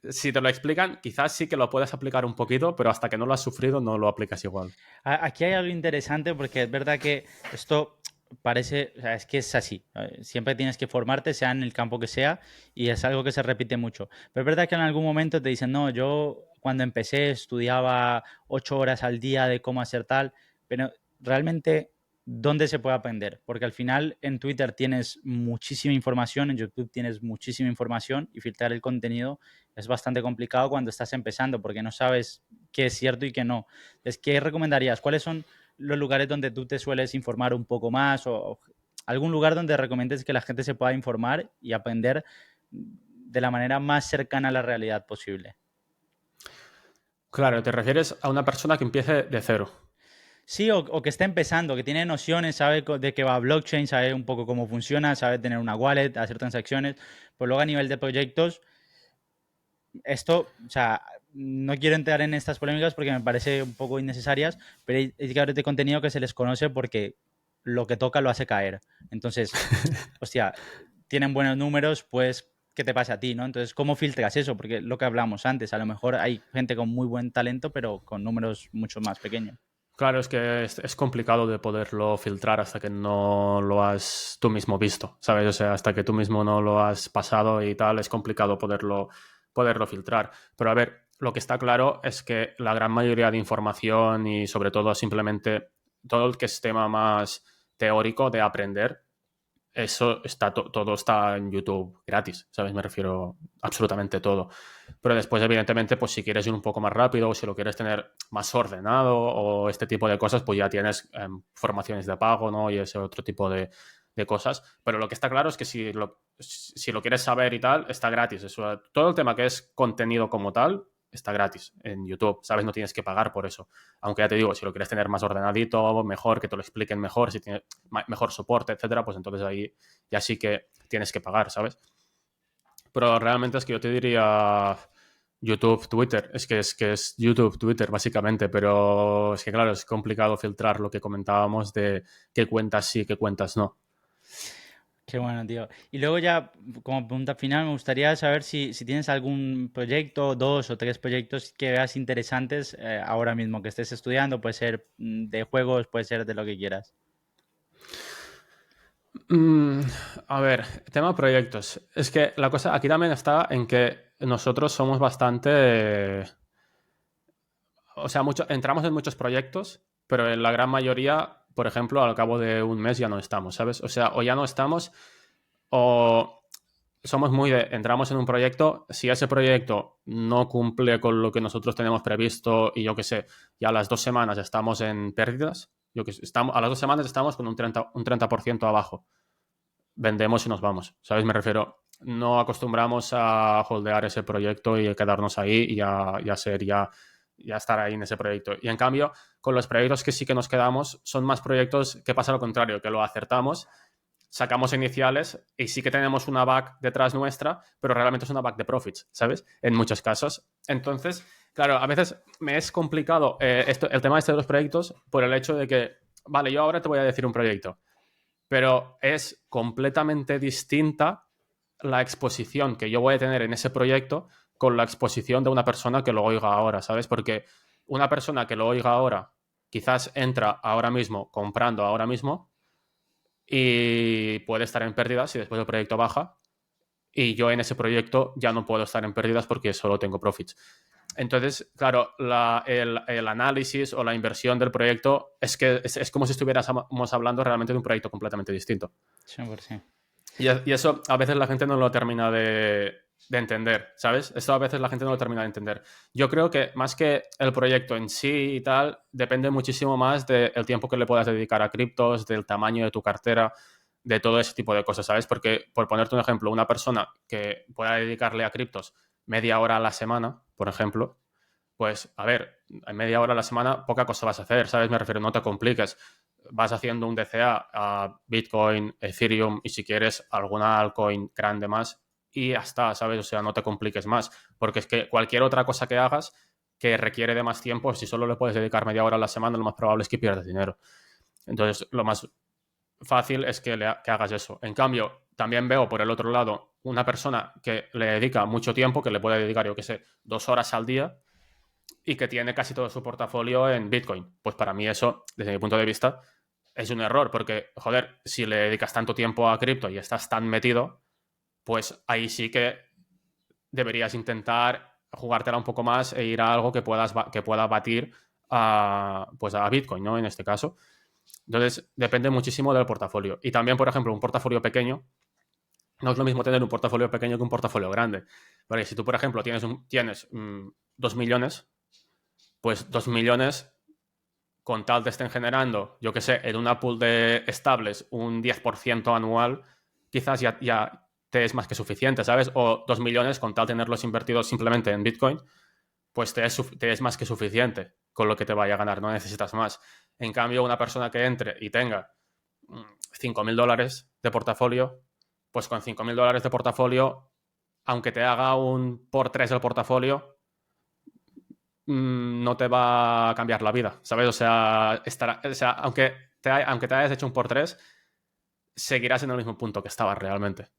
si te lo explican, quizás sí que lo puedes aplicar un poquito, pero hasta que no lo has sufrido, no lo aplicas igual. Aquí hay algo interesante porque es verdad que esto parece, o sea, es que es así. Siempre tienes que formarte, sea en el campo que sea, y es algo que se repite mucho. Pero es verdad que en algún momento te dicen, no, yo cuando empecé estudiaba 8 horas al día de cómo hacer tal, pero realmente, ¿dónde se puede aprender? Porque al final en Twitter tienes muchísima información, en YouTube tienes muchísima información y filtrar el contenido es bastante complicado cuando estás empezando porque no sabes qué es cierto y qué no. ¿Qué recomendarías? ¿Cuáles son los lugares donde tú te sueles informar un poco más o algún lugar donde recomiendes que la gente se pueda informar y aprender de la manera más cercana a la realidad posible? Claro, te refieres a una persona que empiece de cero. Sí, o que esté empezando, que tiene nociones, sabe de qué va blockchain, sabe un poco cómo funciona, sabe tener una wallet, hacer transacciones, pues luego a nivel de proyectos, esto, o sea, no quiero entrar en estas polémicas porque me parece un poco innecesarias, pero hay creadores de contenido que se les conoce porque lo que toca lo hace caer. Entonces, hostia, tienen buenos números, pues, ¿qué te pasa a ti, no? Entonces, ¿cómo filtras eso? Porque lo que hablamos antes, a lo mejor hay gente con muy buen talento, pero con números mucho más pequeños. Claro, es que es complicado de poderlo filtrar hasta que no lo has tú mismo visto, ¿sabes? O sea, hasta que tú mismo no lo has pasado y tal, es complicado poderlo filtrar. Pero a ver, lo que está claro es que la gran mayoría de información y sobre todo simplemente todo el que es tema más teórico de aprender, eso está todo está en YouTube gratis, ¿sabes? Me refiero absolutamente todo. Pero después, evidentemente, pues si quieres ir un poco más rápido o si lo quieres tener más ordenado o este tipo de cosas, pues ya tienes formaciones de pago, ¿no? Y ese otro tipo de cosas. Pero lo que está claro es que si lo quieres saber y tal, está gratis. Eso, todo el tema que es contenido como tal, está gratis en YouTube, ¿sabes? No tienes que pagar por eso. Aunque ya te digo, si lo quieres tener más ordenadito, mejor, que te lo expliquen mejor, si tiene mejor soporte, etcétera, pues entonces ahí ya sí que tienes que pagar, ¿sabes? Pero realmente es que yo te diría YouTube, Twitter. Es que es YouTube, Twitter, básicamente. Pero es que, claro, es complicado filtrar lo que comentábamos de qué cuentas sí, qué cuentas no. Qué bueno, tío. Y luego ya, como pregunta final, me gustaría saber si tienes algún proyecto, 2 o 3 proyectos que veas interesantes ahora mismo que estés estudiando. Puede ser de juegos, puede ser de lo que quieras. Mm, a ver, tema proyectos. Es que la cosa aquí también está en que nosotros somos bastante. O sea, entramos en muchos proyectos, pero en la gran mayoría, por ejemplo, al cabo de un mes ya no estamos, ¿sabes? O sea, o ya no estamos, o somos muy de, entramos en un proyecto, si ese proyecto no cumple con lo que nosotros tenemos previsto y yo qué sé, ya a las 2 semanas estamos en pérdidas, yo que sé, a las 2 semanas estamos con un 30% abajo, vendemos y nos vamos, ¿sabes? Me refiero, no acostumbramos a holdear ese proyecto y quedarnos ahí y a estar ahí en ese proyecto. Y en cambio, con los proyectos que sí que nos quedamos, son más proyectos que pasa lo contrario, que lo acertamos, sacamos iniciales y sí que tenemos una back detrás nuestra, pero realmente es una back de profits, ¿sabes? En muchos casos. Entonces, claro, a veces me es complicado el tema este de los proyectos por el hecho de que, vale, yo ahora te voy a decir un proyecto, pero es completamente distinta la exposición que yo voy a tener en ese proyecto con la exposición de una persona que lo oiga ahora, ¿sabes? Porque una persona que lo oiga ahora quizás entra ahora mismo comprando ahora mismo y puede estar en pérdidas y después el proyecto baja y yo en ese proyecto ya no puedo estar en pérdidas porque solo tengo profits. Entonces, claro, el análisis o la inversión del proyecto es que es como si estuviéramos hablando realmente de un proyecto completamente distinto. 100%. Y eso a veces la gente no lo termina de entender, ¿sabes? Esto a veces la gente no lo termina de entender. Yo creo que más que el proyecto en sí y tal, depende muchísimo más del tiempo que le puedas dedicar a criptos, del tamaño de tu cartera, de todo ese tipo de cosas, ¿sabes? Porque, por ponerte un ejemplo, una persona que pueda dedicarle a criptos media hora a la semana, por ejemplo, pues, a ver, en media hora a la semana poca cosa vas a hacer, ¿sabes? Me refiero, no te compliques. Vas haciendo un DCA a Bitcoin, Ethereum y si quieres alguna altcoin grande más y ya está, ¿sabes? O sea, no te compliques más, porque es que cualquier otra cosa que hagas que requiere de más tiempo, si solo le puedes dedicar media hora a la semana, lo más probable es que pierdas dinero. Entonces, lo más fácil es que hagas eso. En cambio, también veo por el otro lado una persona que le dedica mucho tiempo, que le puede dedicar, yo qué sé, 2 horas al día y que tiene casi todo su portafolio en Bitcoin. Pues para mí eso, desde mi punto de vista, es un error, porque, joder, si le dedicas tanto tiempo a cripto y estás tan metido, pues ahí sí que deberías intentar jugártela un poco más e ir a algo que pueda batir pues a Bitcoin, ¿no? En este caso. Entonces, depende muchísimo del portafolio. Y también, por ejemplo, un portafolio pequeño, no es lo mismo tener un portafolio pequeño que un portafolio grande. Porque si tú, por ejemplo, tienes 2 millones, pues 2 millones con tal te estén generando, yo que sé, en una pool de estables un 10% anual, quizás ya te es más que suficiente, ¿sabes? O 2 millones con tal tenerlos invertidos simplemente en Bitcoin, pues te es más que suficiente con lo que te vaya a ganar, no necesitas más. En cambio, una persona que entre y tenga 5.000 dólares de portafolio, pues con 5.000 dólares de portafolio, aunque te haga un por 3 del portafolio, no te va a cambiar la vida, ¿sabes? O sea, aunque te hayas hecho un por tres, seguirás en el mismo punto que estabas realmente,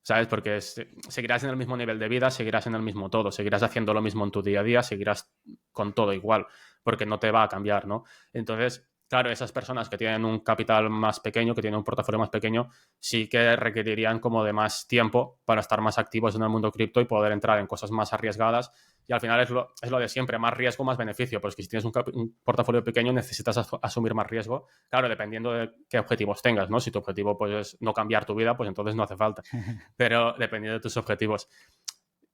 ¿sabes? Porque seguirás en el mismo nivel de vida, seguirás en el mismo todo, seguirás haciendo lo mismo en tu día a día, seguirás con todo igual, porque no te va a cambiar, ¿no? Entonces, claro, esas personas que tienen un capital más pequeño, que tienen un portafolio más pequeño, sí que requerirían como de más tiempo para estar más activos en el mundo cripto y poder entrar en cosas más arriesgadas. Y al final es lo de siempre, más riesgo, más beneficio, porque si tienes un portafolio pequeño necesitas asumir más riesgo, claro, dependiendo de qué objetivos tengas, ¿no? Si tu objetivo pues, es no cambiar tu vida, pues entonces no hace falta, pero dependiendo de tus objetivos.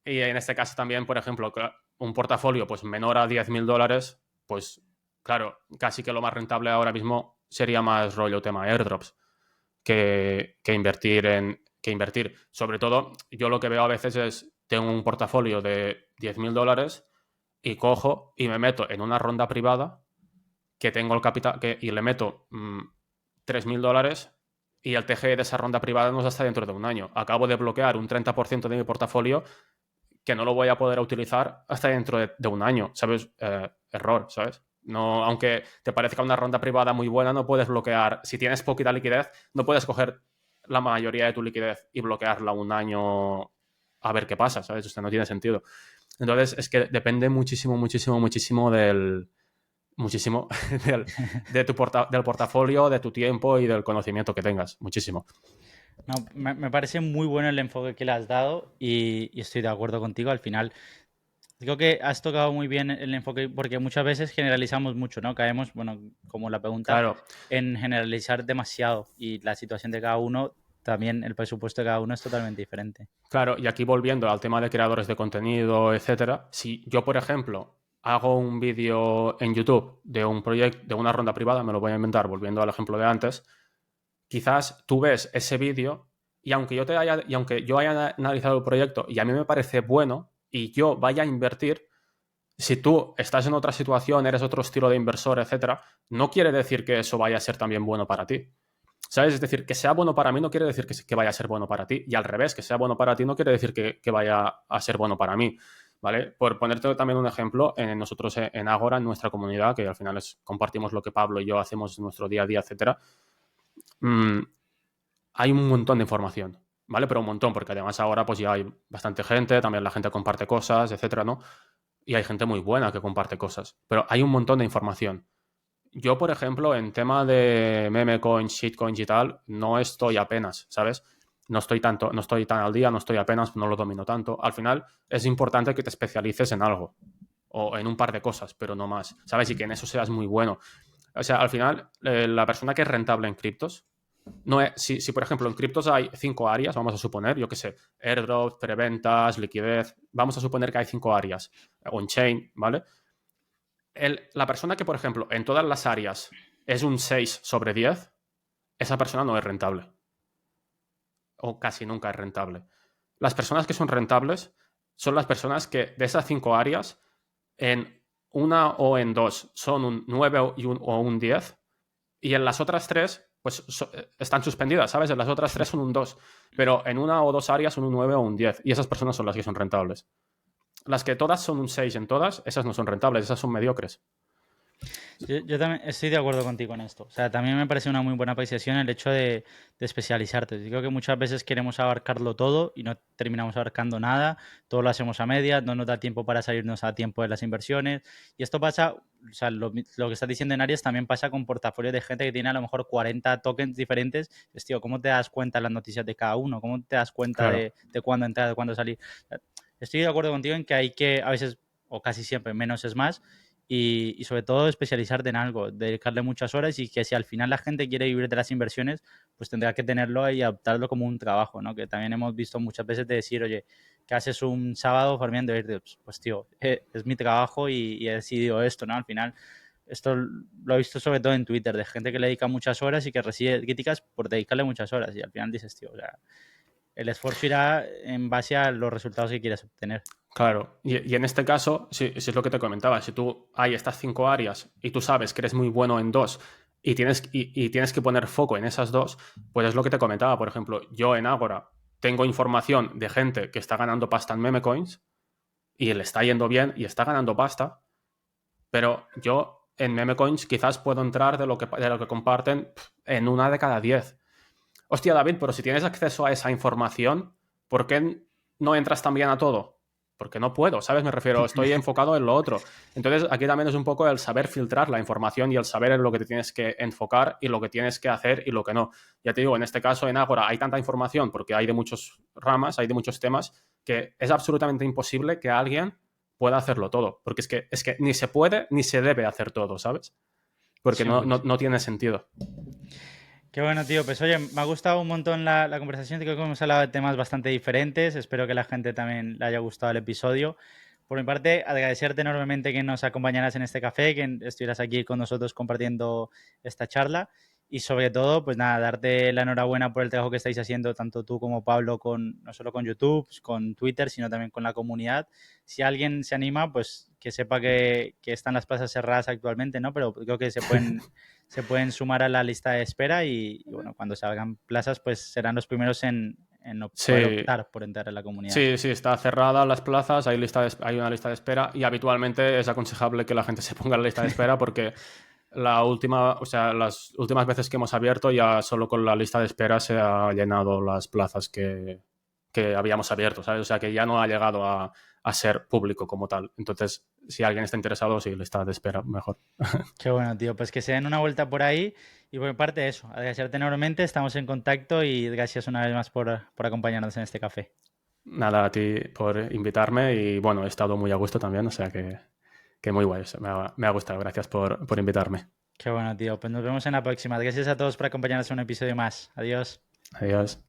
Y en este caso también, por ejemplo, un portafolio pues menor a 10.000 dólares, pues claro, casi que lo más rentable ahora mismo sería más rollo tema airdrops que invertir. Sobre todo, yo lo que veo a veces es, tengo un portafolio de 10.000 dólares y cojo y me meto en una ronda privada que tengo el capital y le meto 3.000 dólares y el TG de esa ronda privada no es hasta dentro de un año. Acabo de bloquear un 30% de mi portafolio que no lo voy a poder utilizar hasta dentro de un año, ¿sabes? Error, ¿sabes? No, aunque te parezca una ronda privada muy buena, no puedes bloquear. Si tienes poquita liquidez, no puedes coger la mayoría de tu liquidez y bloquearla un año a ver qué pasa, ¿sabes? O sea, no tiene sentido. Entonces, es que depende muchísimo, muchísimo, muchísimo muchísimo del portafolio, de tu tiempo y del conocimiento que tengas. Muchísimo. No, me parece muy bueno el enfoque que le has dado y estoy de acuerdo contigo. Al final, creo que has tocado muy bien el enfoque porque muchas veces generalizamos mucho, ¿no? Caemos, bueno, como la pregunta, Claro, en generalizar demasiado y la situación de cada uno, también el presupuesto de cada uno es totalmente diferente. claro, y aquí volviendo al tema de creadores de contenido, etcétera, si yo, por ejemplo, hago un vídeo en YouTube de un proyecto, de una ronda privada, me lo voy a inventar, volviendo al ejemplo de antes, quizás tú ves ese vídeo Y aunque yo haya analizado el proyecto y a mí me parece bueno y yo vaya a invertir, si tú estás en otra situación, eres otro estilo de inversor, etcétera, no quiere decir que eso vaya a ser también bueno para ti. ¿Sabes? Es decir, que sea bueno para mí no quiere decir que vaya a ser bueno para ti. Y al revés, que sea bueno para ti no quiere decir que vaya a ser bueno para mí. ¿Vale? Por ponerte también un ejemplo, nosotros en Ágora, en nuestra comunidad, que al final compartimos lo que Pablo y yo hacemos en nuestro día a día, etcétera, hay un montón de información, ¿vale? Pero un montón, porque además ahora pues ya hay bastante gente, también la gente comparte cosas, etcétera, ¿no? Y hay gente muy buena que comparte cosas, pero hay un montón de información. Yo, por ejemplo, en tema de meme coins, shitcoins y tal, no estoy apenas, ¿sabes? No estoy tan al día, no estoy apenas, no lo domino tanto. Al final es importante que te especialices en algo o en un par de cosas, pero no más, ¿sabes? Y que en eso seas muy bueno. O sea, al final, la persona que es rentable en criptos, no es, si por ejemplo en criptos hay 5 áreas, vamos a suponer, yo qué sé, airdrop, preventas, liquidez, vamos a suponer que hay 5 áreas, on-chain, ¿vale? La persona que, por ejemplo, en todas las áreas es un 6/10, esa persona no es rentable. O casi nunca es rentable. Las personas que son rentables son las personas que de esas 5 áreas, en una o en dos son un 9 o un 10, y en las otras tres, pues están suspendidas, ¿sabes? En las otras tres son un 2, pero en una o dos áreas son un 9 o un 10, y esas personas son las que son rentables. Las que todas son un 6 en todas, esas no son rentables, esas son mediocres. Yo también estoy de acuerdo contigo en esto. O sea, también me parece una muy buena apreciación el hecho de especializarte. Yo creo que muchas veces queremos abarcarlo todo y no terminamos abarcando nada. Todo lo hacemos a medias, no nos da tiempo para salirnos a tiempo de las inversiones. Y esto pasa, o sea, lo que estás diciendo en Aries también pasa con portafolios de gente que tiene a lo mejor 40 tokens diferentes. Es, tío, ¿cómo te das cuenta de las noticias de cada uno? ¿Cómo te das cuenta Claro. de cuándo entrar, de cuándo salir? Estoy de acuerdo contigo en que hay que, a veces, o casi siempre, menos es más y sobre todo especializarte en algo, dedicarle muchas horas y que si al final la gente quiere vivir de las inversiones, pues tendrá que tenerlo y adoptarlo como un trabajo, ¿no? Que también hemos visto muchas veces de decir, oye, ¿qué haces un sábado farmeando airdrops? Pues tío, es mi trabajo y he decidido esto, ¿no? Al final, esto lo he visto sobre todo en Twitter, de gente que le dedica muchas horas y que recibe críticas por dedicarle muchas horas y al final dices, tío, o sea, el esfuerzo irá en base a los resultados que quieres obtener. Claro, y en este caso, si es lo que te comentaba, si tú hay estas 5 áreas y tú sabes que eres muy bueno en dos y tienes que poner foco en esas dos, pues es lo que te comentaba. Por ejemplo, yo en Agora tengo información de gente que está ganando pasta en meme coins y le está yendo bien y está ganando pasta, pero yo en meme coins quizás puedo entrar de lo que comparten en una de cada 10. Hostia, David, pero si tienes acceso a esa información, ¿por qué no entras también a todo? Porque no puedo, ¿sabes? Me refiero, estoy enfocado en lo otro. Entonces, aquí también es un poco el saber filtrar la información y el saber en lo que te tienes que enfocar y lo que tienes que hacer y lo que no. Ya te digo, en este caso, en Agora hay tanta información porque hay de muchas ramas, hay de muchos temas, que es absolutamente imposible que alguien pueda hacerlo todo. Porque es que ni se puede ni se debe hacer todo, ¿sabes? Porque Sí, no, hombre, no, sí. no tiene sentido. Qué bueno, tío. Pues oye, me ha gustado un montón la conversación. Creo que hemos hablado de temas bastante diferentes. Espero que a la gente también le haya gustado el episodio. Por mi parte, agradecerte enormemente que nos acompañaras en este café, que estuvieras aquí con nosotros compartiendo esta charla. Y sobre todo, pues nada, darte la enhorabuena por el trabajo que estáis haciendo, tanto tú como Pablo, no solo con YouTube, con Twitter, sino también con la comunidad. Si alguien se anima, pues que sepa que están las plazas cerradas actualmente, ¿no? Pero creo que se pueden sumar a la lista de espera y bueno, cuando salgan plazas, pues serán los primeros en poder Sí, optar por entrar en la comunidad. sí, sí, está cerrada las plazas, hay una lista de espera y habitualmente es aconsejable que la gente se ponga en la lista de espera porque o sea, las últimas veces que hemos abierto ya solo con la lista de espera se ha llenado las plazas que habíamos abierto, ¿sabes? O sea, que ya no ha llegado a ser público como tal. Entonces, si alguien está interesado, sí, lista de espera, mejor. Qué bueno, tío. Pues que se den una vuelta por ahí. Y por mi parte, eso. Agradecerte enormemente. Estamos en contacto y gracias una vez más por acompañarnos en este café. Nada, a ti por invitarme y bueno, he estado muy a gusto también, o sea que muy guay, o sea, me ha gustado, gracias por invitarme. Qué bueno, tío. Pues nos vemos en la próxima. Gracias a todos por acompañarnos en un episodio más. Adiós. Adiós.